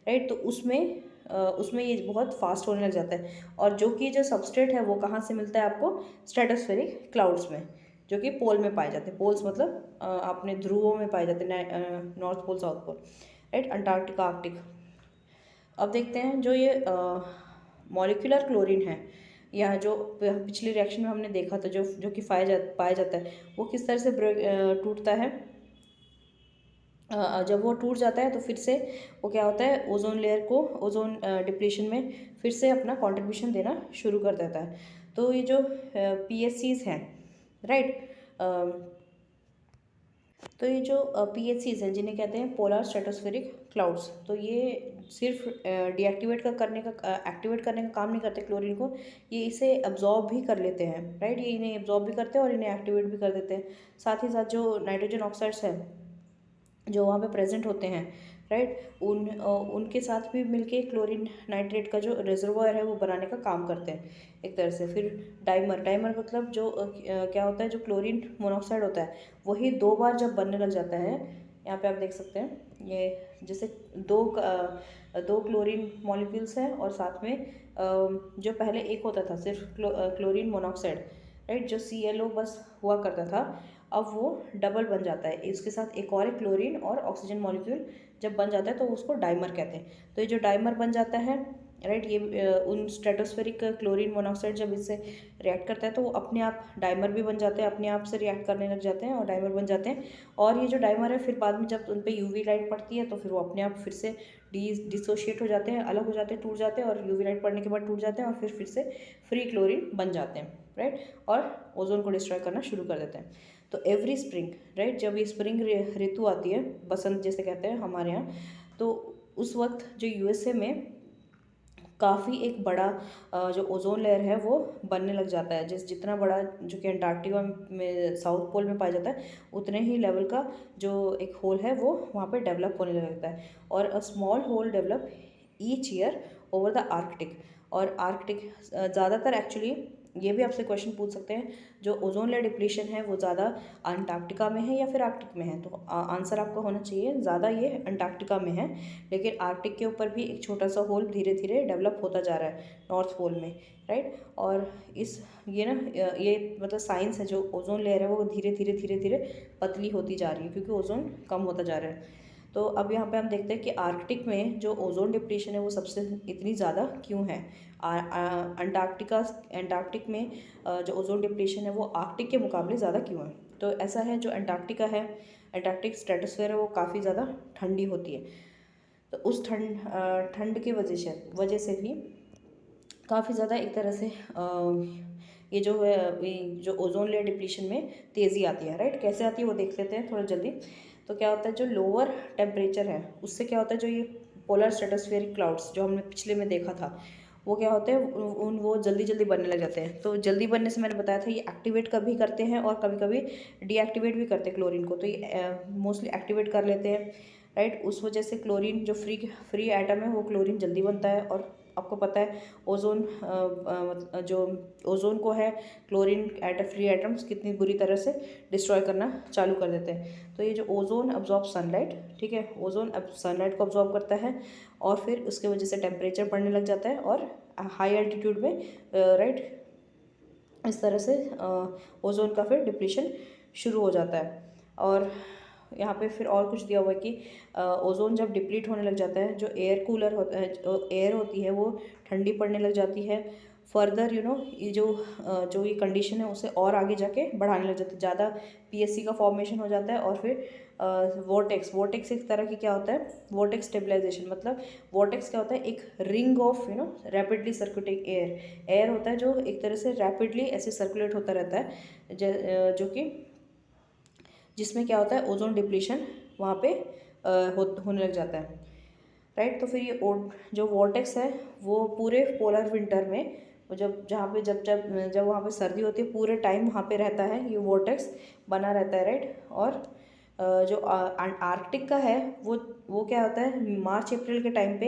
Speaker 1: राइट, तो उसमें ये बहुत फास्ट होने लग जाता है। और जो कि जो सबस्ट्रेट है वो कहाँ से मिलता है आपको, स्ट्रेटोस्फेरिक क्लाउड्स में, जो कि पोल में पाए जाते हैं। पोल्स मतलब आपने ध्रुवों में पाए जाते हैं, north pole, south pole, right, Antarctica, Arctic. अब देखते हैं जो ये मॉलिक्यूलर क्लोरीन है, या जो पिछली रिएक्शन में हमने देखा था, जो कि पाया जाता है, वो किस तरह से टूटता है। जब वो टूट जाता है तो फिर से वो क्या होता है, ओजोन लेयर को ओजोन डिप्लीशन में फिर से अपना कंट्रीब्यूशन देना शुरू कर देता है। तो ये जो PSCs हैं, राइट, तो ये जो PHCs हैं जिन्हें कहते हैं पोलर स्ट्रेटोस्फेरिक क्लाउड्स, तो ये सिर्फ डीएक्टिवेट का करने का एक्टिवेट करने का काम नहीं करते क्लोरीन को, ये इसे अब्जॉर्ब भी कर लेते हैं, राइट। ये इन्हें अब्जॉर्ब भी करते हैं और इन्हें एक्टिवेट भी कर देते हैं। साथ ही साथ जो नाइट्रोजन ऑक्साइड्स हैं जो वहाँ पे प्रेजेंट होते हैं, राइट, उनके साथ भी मिलके क्लोरीन नाइट्रेट का जो रिजर्वॉयर है वो बनाने का काम करते हैं एक तरह से। फिर डाइमर, डाइमर मतलब जो क्या होता है, जो क्लोरीन मोनोऑक्साइड होता है वही दो बार जब बनने लग जाता है, यहाँ पे आप देख सकते हैं ये जैसे दो क्लोरीन मॉलिक्यूल्स हैं और साथ में जो पहले एक होता था सिर्फ क्लोरीन मोनोऑक्साइड, राइट, जो ClO बस हुआ करता था, अब वो डबल बन जाता है, इसके साथ एक और क्लोरीन और ऑक्सीजन मॉलिक्यूल जब बन जाता है तो उसको डाइमर कहते हैं। तो ये जो डाइमर बन जाता है, राइट, ये उन स्ट्रेटोस्फेरिक क्लोरीन मोनोऑक्साइड जब इससे रिएक्ट करता है तो वो अपने आप डाइमर भी बन जाते हैं, अपने आप से रिएक्ट करने लग जाते हैं और डाइमर बन जाते हैं। और ये जो डाइमर है फिर बाद में जब उन पर UV लाइट पड़ती है तो फिर वो अपने आप फिर से डिसोशिएट हो जाते हैं, अलग हो जाते हैं, टूट जाते हैं, और UV लाइट पड़ने के बाद टूट जाते हैं और फिर से फ्री क्लोरीन बन जाते हैं, राइट, और ओजोन को डिस्ट्रॉय करना शुरू कर देते हैं। तो एवरी स्प्रिंग, राइट, जब ये स्प्रिंग ऋतु आती है, बसंत जैसे कहते हैं हमारे यहाँ, तो उस वक्त जो USA में काफ़ी एक बड़ा जो ओजोन लेयर है वो बनने लग जाता है। जितना बड़ा, जो कि अंटार्कटिका में साउथ पोल में पाया जाता है, उतने ही लेवल का जो एक होल है वो वहाँ पे डेवलप होने लगता है। और a small hole develop each year over the Arctic. और आर्कटिक ज़्यादातर एक्चुअली ये भी आपसे क्वेश्चन पूछ सकते हैं, जो ओजोन लेयर डिप्लीशन है वो ज़्यादा अंटार्कटिका में है या फिर आर्कटिक में है, तो आंसर आपका होना चाहिए ज़्यादा ये अंटार्कटिका में है, लेकिन आर्कटिक के ऊपर भी एक छोटा सा होल धीरे धीरे डेवलप होता जा रहा है नॉर्थ पोल में, राइट। और इस ये मतलब साइंस है, जो ओजोन लेयर है वो धीरे धीरे धीरे धीरे पतली होती जा रही है क्योंकि ओजोन कम होता जा रहा है। तो अब यहाँ पे हम देखते हैं कि आर्कटिक में जो ओजोन डिप्लीशन है वो सबसे इतनी ज़्यादा क्यों है। अंटार्कटिक में जो ओजोन डिप्लीशन है वो आर्कटिक के मुकाबले ज़्यादा क्यों है। तो ऐसा है, जो अंटार्कटिका है, अंटार्कटिक स्ट्रेटोस्फीयर है, वो काफ़ी ज़्यादा ठंडी होती है। तो उस ठंड की वजह से भी काफ़ी ज़्यादा एक तरह से ये जो है, ये जो ओजोन लेयर डिप्लीशन में तेज़ी आती है, राइट। कैसे आती है वो देख लेते हैं थोड़ा जल्दी। तो क्या होता है, जो लोअर टेम्परेचर है उससे क्या होता है, जो ये पोलर स्ट्रेटोस्फेरिक क्लाउड्स जो हमने पिछले में देखा था, वो क्या होते हैं, वो जल्दी जल्दी बनने लग जाते हैं। तो जल्दी बनने से मैंने बताया था ये एक्टिवेट कभी करते हैं और कभी कभी डीएक्टिवेट भी करते हैं क्लोरीन को। तो ये मोस्टली एक्टिवेट कर लेते हैं, राइट। उस वजह से क्लोरीन जो फ्री एटम है वो क्लोरीन जल्दी बनता है। और आपको पता है ओजोन जो ओजोन को है, क्लोरीन फ्री एटम्स कितनी बुरी तरह से डिस्ट्रॉय करना चालू कर देते हैं। तो ये जो ओजोन अब्जॉर्ब सनलाइट, ठीक है, ओजोन अब सनलाइट को अब्जॉर्ब करता है और फिर उसके वजह से टेम्परेचर बढ़ने लग जाता है और हाई एल्टीट्यूड में, राइट, इस तरह से ओजोन का फिर डिप्लीशन शुरू हो जाता है। और यहाँ पे फिर और कुछ दिया हुआ है कि ओजोन जब डिप्लीट होने लग जाता है, जो एयर कूलर होता है, जो एयर होती है वो ठंडी पड़ने लग जाती है। फर्दर ये जो ये कंडीशन है उसे और आगे जाके बढ़ाने लग जाती है, ज़्यादा PSC का फॉर्मेशन हो जाता है। और फिर वोर्टेक्स एक तरह की क्या होता है, वोर्टेक्स स्टेबलाइजेशन, मतलब वोर्टेक्स क्या होता है, एक ring of rapidly circulating air होता है जो एक तरह से रैपिडली ऐसे सर्कुलेट होता रहता है, जो कि जिसमें क्या होता है, ओजोन डिप्लीशन वहाँ पे होने लग जाता है, राइट। तो फिर ये जो वोर्टेक्स है वो पूरे पोलर विंटर में, जब वहाँ पे सर्दी होती है पूरे टाइम वहाँ पे रहता है, ये वोर्टेक्स बना रहता है, राइट। और जो आर्कटिक का है वो क्या होता है, मार्च अप्रैल के टाइम पे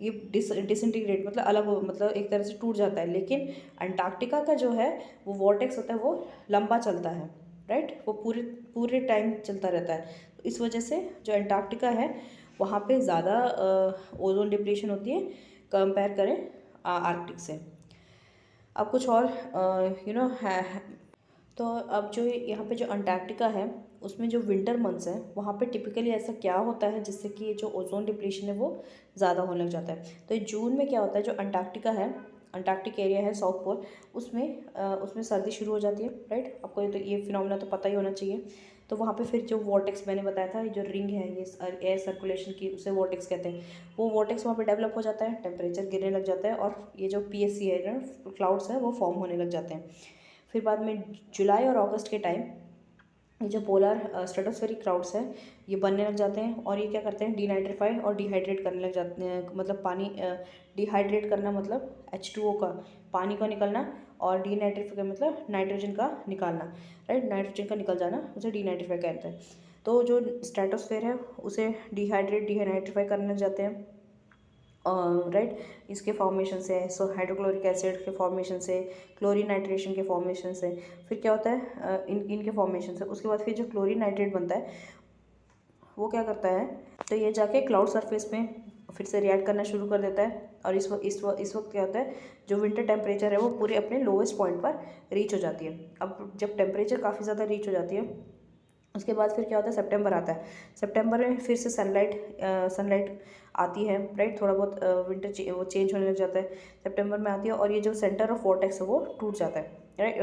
Speaker 1: ये डिसइंटीग्रेट मतलब अलग मतलब एक तरह से टूट जाता है। लेकिन अंटार्कटिका का जो है वो वोर्टेक्स होता है वो लंबा चलता है, राइट, वो पूरे टाइम चलता रहता है। तो इस वजह से जो अंटार्कटिका है वहाँ पे ज़्यादा ओजोन डिप्लीशन होती है कंपेयर करें आर्कटिक से। अब कुछ और है। तो अब जो यहाँ पे जो अंटार्कटिका है उसमें जो विंटर मंथ्स हैं वहाँ पे टिपिकली ऐसा क्या होता है जिससे कि जो ओजोन डिप्लीशन है वो ज़्यादा होने लग जाता है। तो जून में क्या होता है, जो अंटार्कटिका है, अंटार्कटिक एरिया है साउथ पोल, उसमें सर्दी शुरू हो जाती है, राइट। आपको ये फिनोमेना तो पता ही होना चाहिए। तो वहाँ पे फिर जो वोर्टेक्स मैंने बताया था, जो रिंग है ये एयर सर्कुलेशन की, उसे वोर्टेक्स कहते हैं, वो वोर्टेक्स वहाँ पे डेवलप हो जाता है, टेम्परेचर गिरने लग जाता है और ये जो PSC है क्लाउड्स है वो फॉर्म होने लग जाते हैं। फिर बाद में जुलाई और अगस्त के टाइम ये जो पोलर स्ट्रेटोस्फेरिक क्लाउड्स हैं ये बनने लग जाते हैं और ये क्या करते हैं, डीनाइट्रीफाई और डिहाइड्रेट करने लग जाते हैं। मतलब पानी डिहाइड्रेट करना मतलब H2O का, पानी का निकलना, और डीनाइट्रीफाई मतलब नाइट्रोजन का निकालना, राइट, नाइट्रोजन का निकल जाना उसे डीनाइट्रीफाई कहते हैं। तो जो स्ट्रेटोस्फेयर है उसे डीनाइट्रीफाई करने लग जाते हैं, राइट, इसके फॉर्मेशन से, सो हाइड्रोक्लोरिक एसिड के फॉर्मेशन से, क्लोरीन नाइट्रेशन के फॉर्मेशन से, फिर क्या होता है इनके फॉर्मेशन से, उसके बाद फिर जो क्लोरीन नाइट्रेट बनता है वो क्या करता है, तो ये जाके क्लाउड सरफेस में फिर से रिएक्ट करना शुरू कर देता है। और इस वक्त क्या होता है, जो विंटर टेम्परेचर है वो पूरे अपने लोवेस्ट पॉइंट पर रीच हो जाती है। अब जब टेम्परेचर काफ़ी ज़्यादा रीच हो जाती है उसके बाद फिर क्या होता है, सितंबर आता है। सितंबर में फिर से सनलाइट आती है, राइट, थोड़ा बहुत विंटर वो चेंज होने लग जाता है, सितंबर में आती है, और ये जो सेंटर ऑफ वॉर्टेक्स है वो टूट जाता है, राइट,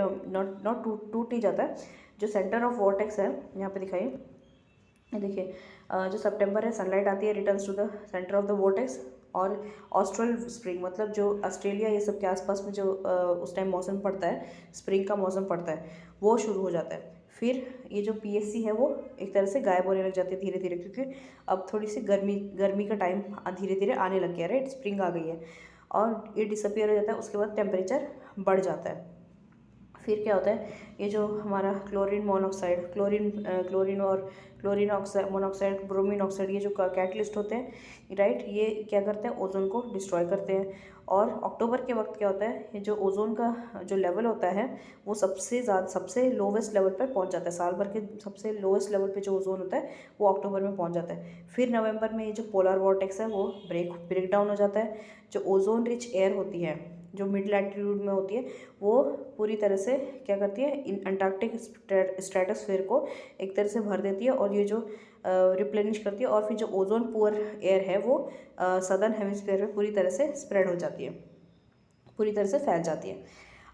Speaker 1: नॉट टूट ही जाता है, जो सेंटर ऑफ वॉर्टेक्स है यहाँ पे दिखाइए, ये देखिए, जो सितंबर है सनलाइट आती है, returns to the centre of the vortex, और ऑस्ट्रल स्प्रिंग मतलब जो ऑस्ट्रेलिया ये सब के आसपास में जो उस टाइम मौसम पड़ता है, स्प्रिंग का मौसम पड़ता है, वो शुरू हो जाता है। फिर ये जो PSC है वो एक तरह से गायब होने लग जाती है धीरे धीरे, क्योंकि अब थोड़ी सी गर्मी का टाइम धीरे धीरे आने लग गया, राइट, स्प्रिंग आ गई है, और ये डिसअपियर हो जाता है। उसके बाद टेम्परेचर बढ़ जाता है। फिर क्या होता है, ये जो हमारा क्लोरीन मोनोक्साइड, क्लोरीन और क्लोरीन मोनोक्साइड, ब्रोमीन ऑक्साइड, ये जो कैटलिस्ट होते हैं, राइट, ये क्या करते हैं, ओजोन को डिस्ट्रॉय करते हैं। और अक्टूबर के वक्त क्या होता है, ये जो ओजोन का जो लेवल होता है वो सबसे लोवेस्ट लेवल पर पहुंच जाता है, साल भर के सबसे लोवेस्ट लेवल पे जो ओजोन होता है वो अक्टूबर में पहुंच जाता है। फिर नवंबर में ये जो पोलर वॉर्टेक्स है वो ब्रेक डाउन हो जाता है। जो ओजोन रिच एयर होती है जो मिड लैटिट्यूड में होती है वो पूरी तरह से क्या करती है, इन अंटार्कटिक स्ट्रेटोस्फेयर को एक तरह से भर देती है, और ये जो रिप्लेनिश करती है, और फिर जो ओजोन पुअर एयर है वो सदर्न हेमिस्फीयर में पूरी तरह से स्प्रेड हो जाती है, पूरी तरह से फैल जाती है।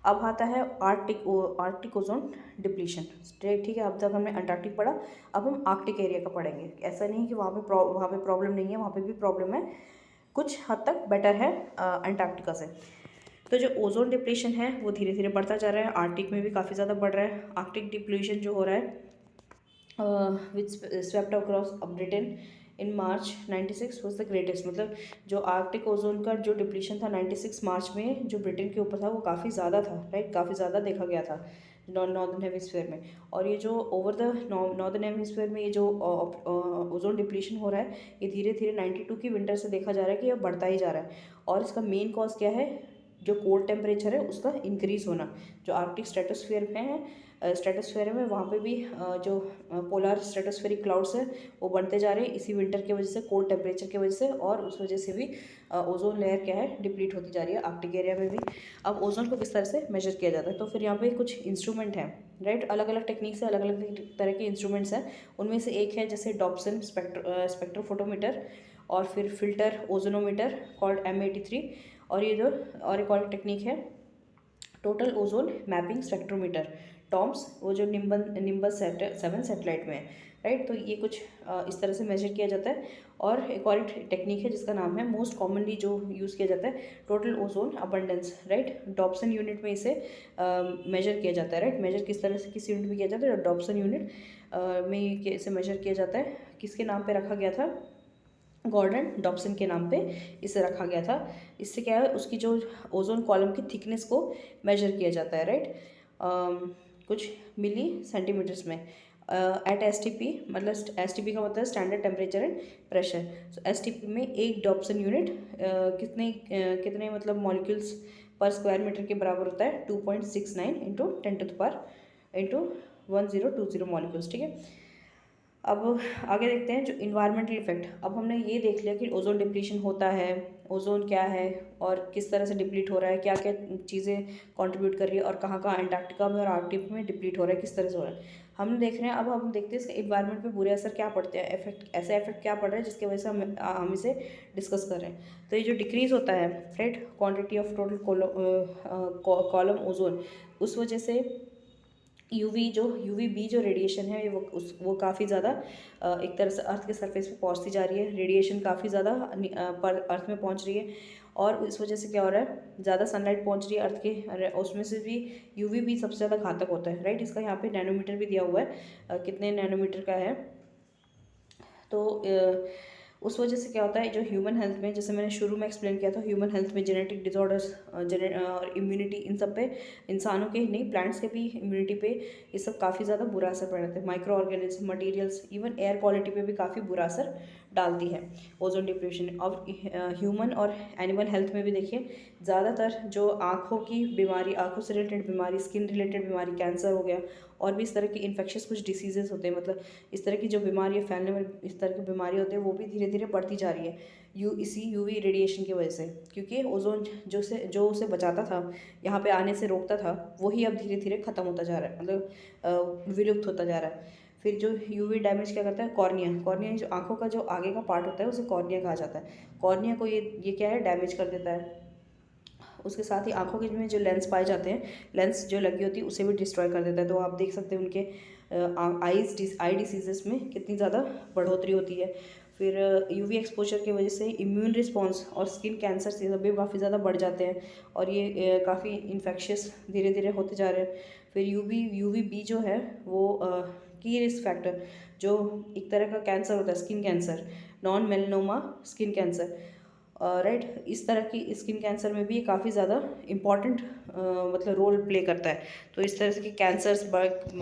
Speaker 1: अब आता है आर्कटिक ओजोन डिप्लीशन, ठीक है, अब तक हमने अंटार्कटिक पढ़ा, अब हम आर्कटिक एरिया का पढ़ेंगे। ऐसा नहीं कि वहाँ पे प्रॉब्लम नहीं है, वहाँ पे भी प्रॉब्लम है, कुछ हद तक बेटर है अंटार्कटिका से। तो जो ओजोन डिप्लीशन है वो धीरे धीरे बढ़ता जा रहा है, आर्कटिक में भी काफ़ी ज़्यादा बढ़ रहा है। आर्कटिक डिप्लीशन जो हो रहा है which swept across Britain in March 96 was the greatest, मतलब जो आर्कटिक ओजोन का जो डिप्लीशन था 96 मार्च में जो ब्रिटेन के ऊपर था वो काफ़ी ज़्यादा था, राइट, काफ़ी ज़्यादा देखा गया था नॉर्दर्न हेमिस्फीयर में। और ये जो ओवर द नॉर्दर्न हेमिस्फीयर में ये जो ओजोन डिप्लीशन हो रहा है ये धीरे धीरे 92 की विंटर से देखा जा रहा है कि ये बढ़ता ही जा रहा है। और इसका मेन कॉज क्या है, जो कोल्ड टेम्परेचर है उसका इंक्रीज़ होना। जो आर्कटिक स्ट्रेटोस्फीयर में है, स्ट्रेटोस्फीयर में वहाँ पे भी जो पोलर स्ट्रेटोस्फेरिक क्लाउड्स है वो बढ़ते जा रहे हैं इसी विंटर की वजह से, कोल्ड टेम्परेचर की वजह से, और उस वजह से भी ओजोन लेयर क्या है, डिप्लीट होती जा रही है आर्कटिक एरिया में भी। अब ओजोन को किस तरह से मेजर किया जाता है, तो फिर यहाँ पे कुछ इंस्ट्रूमेंट हैं, राइट, अलग अलग टेक्निक से अलग अलग तरह के इंस्ट्रूमेंट्स हैं। उनमें से एक है जैसे डॉप्सन स्पेक्ट्रोफोटोमीटर, और फिर फिल्टर ओजोनोमीटर कॉल्ड M83, और ये जो और एक और टेक्निक है total ozone mapping spectrometer Tom's, वो जो निम्बस 7 सैटेलाइट में है, राइट। तो ये कुछ इस तरह से मेजर किया जाता है। और एक और टेक्निक है जिसका नाम है मोस्ट कॉमनली जो यूज़ किया जाता है total ozone abundance, right, Dobson unit में इसे मेजर किया जाता है, राइट। मेजर किस तरह से किस यूनिट में किया जाता है, डॉप्सन यूनिट में इसे मेजर किया जाता है। किसके नाम पे रखा गया था, गॉर्डन डॉप्सन के नाम पे इसे रखा गया था। इससे क्या है, उसकी जो ओजोन कॉलम की थिकनेस को मेजर किया जाता है, राइट, कुछ मिली सेंटीमीटर्स में एट STP, मतलब STP का मतलब standard temperature and pressure. So STP में एक डॉप्सन यूनिट कितने मतलब मॉलिक्यूल्स पर स्क्वायर मीटर के बराबर होता है, 2.69 इंटू 10⁻⁻1020 मॉलिक्यूल्स, ठीक है। अब आगे देखते हैं जो इन्वायरमेंटल इफेक्ट। अब हमने ये देख लिया कि ओजोन डिप्लीशन होता है, ओजोन क्या है और किस तरह से डिप्लीट हो रहा है, क्या क्या चीज़ें कंट्रीब्यूट कर रही है, और कहाँ कहाँ अंटार्कटिका में और आर्कटिक में डिप्लीट हो रहा है, किस तरह से हो रहा है हम देख रहे हैं। अब हम देखते हैं इसके इन्वायरमेंट पे बुरे असर क्या पड़ते हैं, ऐसे इफेक्ट क्या पड़ रहा है जिसकी वजह से हम इसे डिस्कस कर रहे हैं। तो ये जो डिक्रीज़ होता है, right, quantity of total column ozone, उस वजह से UVB जो रेडिएशन है वो काफ़ी ज़्यादा एक तरह से अर्थ के सरफेस पे पहुंचती जा रही है। रेडिएशन काफ़ी ज़्यादा पर अर्थ में पहुंच रही है, और इस वजह से क्या हो रहा है, ज़्यादा सनलाइट पहुंच रही है अर्थ के, उसमें से भी यूवी भी सबसे ज़्यादा घातक होता है, राइट। इसका यहाँ पे नैनोमीटर भी दिया हुआ है, कितने नैनोमीटर का है। तो उस वजह से क्या होता है, जो ह्यूमन हेल्थ में, जैसे मैंने शुरू में एक्सप्लेन किया था, ह्यूमन हेल्थ में जेनेटिक डिसऑर्डर्स और इम्यूनिटी, इन सब पे, इंसानों के ही नहीं प्लांट्स के भी इम्यूनिटी पे ये सब काफ़ी ज़्यादा बुरा असर पड़ता है। Micro organism, materials, even air quality पे भी काफ़ी बुरा असर डालती है ओजोन डिप्लीशन। और ह्यूमन और एनिमल हेल्थ में भी देखिए, ज़्यादातर जो आँखों की बीमारी, आँखों से रिलेटेड बीमारी, स्किन रिलेटेड बीमारी, कैंसर हो गया, और भी इस तरह की इन्फेक्शस कुछ डिसीजेज होते हैं, मतलब इस तरह की जो बीमारियाँ फैलने में, इस तरह की बीमारी होती है, वो भी धीरे धीरे बढ़ती जा रही है इसी यूवी रेडिएशन की वजह से। क्योंकि ओजोन जो उसे बचाता था, यहाँ पे आने से रोकता था, वही अब धीरे धीरे ख़त्म होता जा रहा है, मतलब विलुप्त होता जा रहा है। फिर जो यूवी डैमेज क्या करता है, कॉर्निया जो आँखों का जो आगे का पार्ट होता है उसे कॉर्निया कहा जाता है। कॉर्निया को ये क्या है, डैमेज कर देता है। उसके साथ ही आँखों के में जो लेंस पाए जाते हैं, लेंस जो लगी होती है उसे भी डिस्ट्रॉय कर देता है। तो आप देख सकते हैं उनके आई डिसीजेस में कितनी ज़्यादा बढ़ोतरी होती है। फिर यूवी एक्सपोजर की वजह से इम्यून रिस्पॉन्स और स्किन कैंसर से भी काफ़ी ज़्यादा बढ़ जाते हैं, और ये काफ़ी इन्फेक्शियस धीरे धीरे होते जा रहे हैं। फिर यूवी बी जो है वो की रिस्क फैक्टर, जो एक तरह का कैंसर होता है, skin cancer, non melanoma skin cancer, right. इस तरह की स्किन कैंसर में भी ये काफ़ी ज़्यादा इम्पॉर्टेंट मतलब रोल प्ले करता है। तो इस तरह से कि कैंसर्स,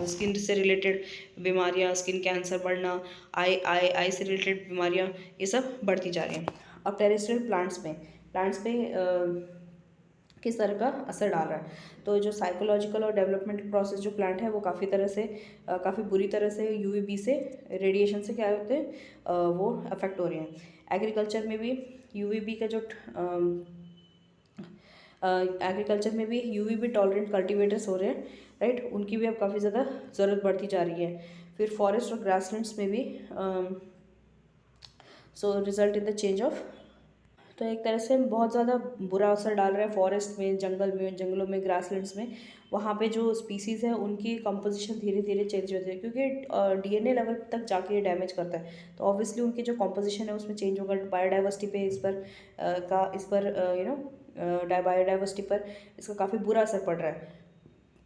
Speaker 1: स्किन से रिलेटेड बीमारियाँ, स्किन कैंसर बढ़ना, आई से रिलेटेड बीमारियाँ, ये सब बढ़ती जा रही हैं। अब टेरेस्ट्रियल प्लांट्स पे किस तरह का असर डाल रहा है, तो जो साइकोलॉजिकल और डेवलपमेंटल प्रोसेस जो प्लांट है वो काफ़ी बुरी तरह से यूवीबी से, रेडिएशन से क्या होते हैं, वो अफेक्ट हो रहे हैं। एग्रीकल्चर में भी यूवीबी का जो एग्रीकल्चर में भी यूवीबी टॉलरेंट कल्टीवेटर्स हो रहे हैं, राइट। उनकी भी अब काफ़ी ज़्यादा ज़रूरत बढ़ती जा रही है। फिर फॉरेस्ट और ग्रासलैंड्स में भी so result in the change of, तो एक तरह से बहुत ज़्यादा बुरा असर डाल रहा है फॉरेस्ट में, जंगलों में, ग्रासलैंड्स में। वहाँ पे जो स्पीसीज़ है उनकी कंपोजिशन धीरे धीरे चेंज होती है, क्योंकि डीएनए लेवल तक जाके ये डैमेज करता है। तो ऑब्वियसली उनकी जो कंपोजिशन है उसमें चेंज होगा। बायोडाइवर्सिटी पे इस पर बायोडाइवर्सिटी पर इसका काफ़ी बुरा असर पड़ रहा है।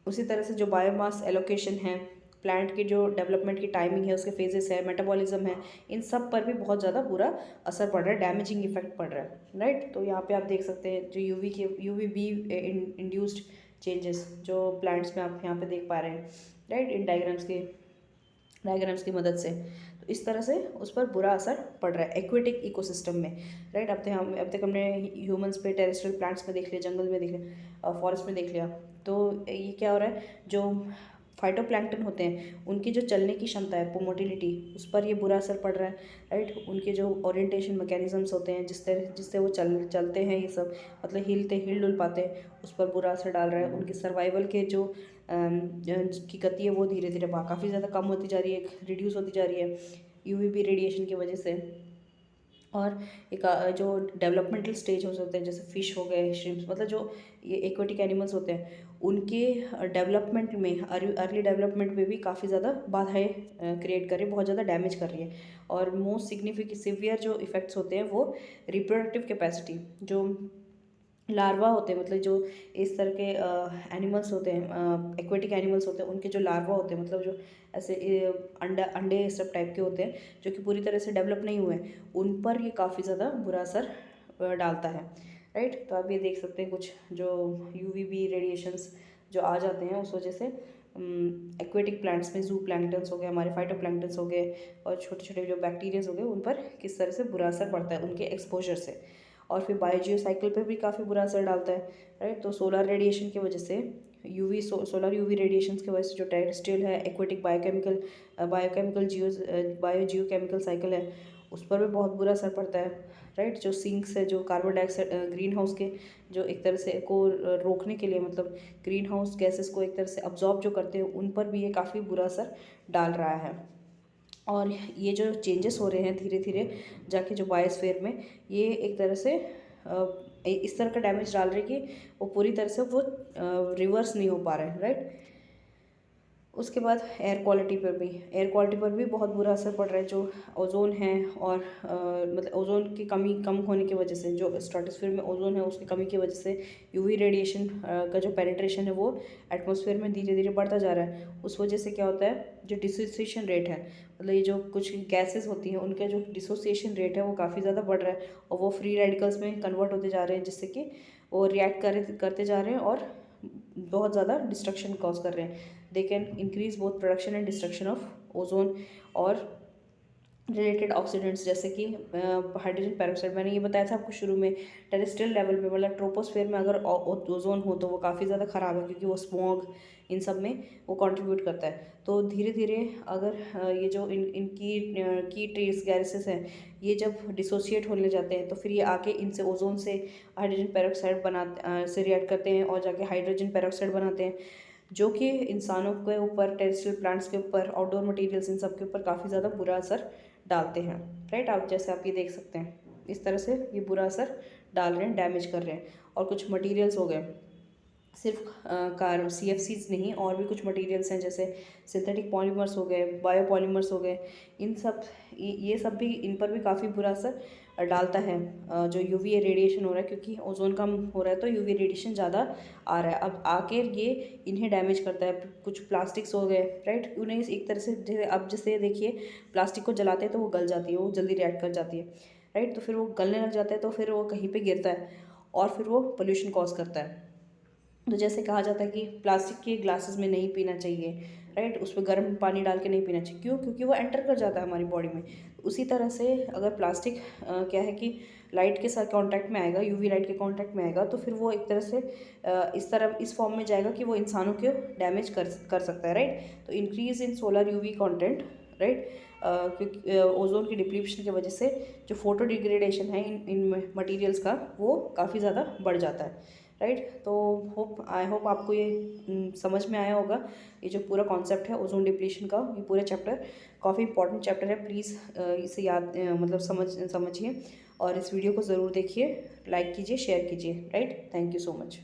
Speaker 1: उसी तरह से जो बायोमास एलोकेशन है, प्लांट की जो डेवलपमेंट की टाइमिंग है, उसके फेजेस है, मेटाबॉलिज्म है, इन सब पर भी बहुत ज़्यादा बुरा असर पड़ रहा है, डैमेजिंग इफेक्ट पड़ रहा है, राइट। तो यहाँ पे आप देख सकते हैं जो यूवी बी इंड्यूस्ड चेंजेस जो प्लांट्स में आप यहाँ पे देख पा रहे हैं, राइट, इन डायग्राम्स की मदद से। तो इस तरह से उस पर बुरा असर पड़ रहा है एक्वेटिक इकोसिस्टम में, राइट। अब तक हमने ह्यूमंस पे, टेरेस्ट्रियल प्लांट्स में देख लिया, जंगल में देख लिया, फॉरेस्ट में देख लिया। तो ये क्या हो रहा है, जो फाइटोप्लैंक्टन होते हैं उनकी जो चलने की क्षमता है, मोटिलिटी, उस पर ये बुरा असर पड़ रहा है, राइट। उनके जो ओरिएंटेशन मैकेनिज्म्स होते हैं, जिससे वो चलते हैं, ये सब मतलब हिल डुल पाते हैं, उस पर बुरा असर डाल रहा है। उनकी सर्वाइवल के जो की गति है वो धीरे धीरे काफ़ी ज़्यादा कम होती जा रही है, रिड्यूस होती जा रही है यूवीबी रेडिएशन की वजह से। और एक जो डेवलपमेंटल स्टेज हो सकते हैं, जैसे फिश हो गए, श्रिम्प्स, मतलब जो ये एक्वेटिक एनिमल्स होते हैं, उनके डेवलपमेंट में, अर्ली डेवलपमेंट में भी काफ़ी ज़्यादा बाधाएं क्रिएट कर रही है, बहुत ज़्यादा डैमेज कर रही है। और मोस्ट सिग्निफिकेंट सिवियर जो इफ़ेक्ट्स होते हैं वो रिप्रोडक्टिव कैपेसिटी, जो लार्वा होते हैं, मतलब जो इस तरह के एनिमल्स होते हैं, एक्वेटिक एनिमल्स होते हैं, उनके जो लार्वा होते हैं, मतलब जो ऐसे अंडे इस सब टाइप के होते हैं, जो कि पूरी तरह से डेवलप नहीं हुए हैं, उन पर ये काफ़ी ज़्यादा बुरा असर डालता है, राइट। तो आप ये देख सकते हैं कुछ जो यूवीबी रेडिएशंस जो आ जाते हैं उस वजह से एक्वेटिक प्लांट्स में, जू प्लैंक्टन्स हो गए, हमारे फाइटोप्लैंक्टन्स हो गए, और छोटे छोटे जो बैक्टीरियाज हो गए, उन पर किस तरह से बुरा असर पड़ता है उनके एक्सपोजर से। और फिर बायोजियो साइकिल पर भी काफ़ी बुरा असर डालता है, राइट। तो सोलर रेडिएशन की वजह से, सोलर यूवी रेडिएशन की वजह से जो टेरेस्ट्रियल है, एक्वेटिक बायो जियो केमिकल साइकिल है, उस पर भी बहुत बुरा असर पड़ता है, राइट। जो सिंक्स है, जो कार्बन डाइऑक्साइड, ग्रीन हाउस के जो एक तरह से को रोकने के लिए, मतलब ग्रीन हाउस गैसेस को एक तरह से अब्जॉर्ब जो करते हैं, उन पर भी ये काफ़ी बुरा असर डाल रहा है। और ये जो चेंजेस हो रहे हैं धीरे धीरे जाके जो बायोस्फीयर में, ये एक तरह से इस तरह का डैमेज डाल रहे हैं कि वो पूरी तरह से वो रिवर्स नहीं हो पा रहे हैं, राइट। उसके बाद एयर क्वालिटी पर भी बहुत बुरा असर पड़ रहा है। जो ओजोन है और मतलब ओजोन की कमी कम होने की वजह से, जो स्ट्रेटोस्फीयर में ओजोन है उसकी कमी की वजह से यूवी रेडिएशन का जो पेनिट्रेशन है वो एटमॉस्फेयर में धीरे धीरे बढ़ता जा रहा है। उस वजह से क्या होता है, जो डिसोसिएशन रेट है, मतलब ये जो कुछ गैसेस होती हैं उनका जो डिसोसिएशन रेट है वो काफ़ी ज़्यादा बढ़ रहा है और वो फ्री रेडिकल्स में कन्वर्ट होते जा रहे हैं, जिससे कि वो रिएक्ट करते जा रहे हैं और बहुत ज़्यादा डिस्ट्रक्शन कॉज कर रहे हैं। They can increase both production and destruction of ozone और रिलेटेड ऑक्सीडेंट्स, जैसे कि हाइड्रोजन पेरोक्साइड। मैंने ये बताया था आपको शुरू में, टेरेस्ट्रियल लेवल पे मतलब ट्रोपोस्फेयर में अगर ओजोन हो तो वो काफ़ी ज़्यादा ख़राब है, क्योंकि वो स्मॉग इन सब में वो कंट्रीब्यूट करता है। तो धीरे धीरे अगर ये जो इनकी की ट्रेस गैसेस हैं, ये जब डिसोसिएट होने जाते हैं तो फिर ये आके इनसे ओजोन से हाइड्रोजन पेरोक्साइड से रिएक्ट करते हैं और जाके हाइड्रोजन पेरोक्साइड बनाते हैं, जो कि इंसानों के ऊपर, टेरेस्ट्रियल प्लांट्स के ऊपर, आउटडोर मटेरियल्स, इन सब के ऊपर काफ़ी ज़्यादा बुरा असर डालते हैं। राइट, आप जैसे आप ये देख सकते हैं, इस तरह से ये बुरा असर डाल रहे हैं, डैमेज कर रहे हैं। और कुछ मटेरियल्स हो गए, सिर्फ कार CFCs नहीं, और भी कुछ मटेरियल्स हैं जैसे सिंथेटिक पॉलीमर्स हो गए, बायोपॉलीमर्स हो गए, इन सब ये सब भी, इन पर भी काफ़ी बुरा असर डालता है। जो UV रेडिएशन हो रहा है, क्योंकि ओजोन कम हो रहा है तो UV रेडिएशन ज़्यादा आ रहा है, अब आके ये इन्हें डैमेज करता है। कुछ प्लास्टिक्स हो गए, राइट, उन्हें एक तरह से अब जैसे देखिए प्लास्टिक को जलाते हैं तो वो गल जाती है, वो जल्दी रिएक्ट कर जाती है, राइट, तो फिर वो गलने लग जाता है तो फिर वो कहीं पर गिरता है और फिर वो पोल्यूशन कॉज करता है। तो जैसे कहा जाता है कि प्लास्टिक के ग्लासेस में नहीं पीना चाहिए, राइट, उस पर गर्म पानी डाल के नहीं पीना चाहिए, क्यों? क्योंकि वो एंटर कर जाता है हमारी बॉडी में। उसी तरह से अगर प्लास्टिक क्या है कि लाइट के साथ कांटेक्ट में आएगा, UV लाइट के कांटेक्ट में आएगा, तो फिर वो एक तरह से इस फॉर्म में जाएगा कि वो इंसानों को डैमेज कर सकता है, राइट। तो increase in solar UV content, right, क्योंकि ओजोन की डिप्लीशन की वजह से जो फोटो डिग्रेडेशन है इन मटेरियल्स का, वो काफ़ी ज़्यादा बढ़ जाता है, राइट। तो आई होप आपको ये समझ में आया होगा। ये जो पूरा कॉन्सेप्ट है ओजोन डिप्लीशन का, ये पूरा चैप्टर काफ़ी इंपॉर्टेंट चैप्टर है। प्लीज़ इसे याद मतलब समझिए और इस वीडियो को ज़रूर देखिए, लाइक कीजिए, शेयर कीजिए, right. Thank you so much.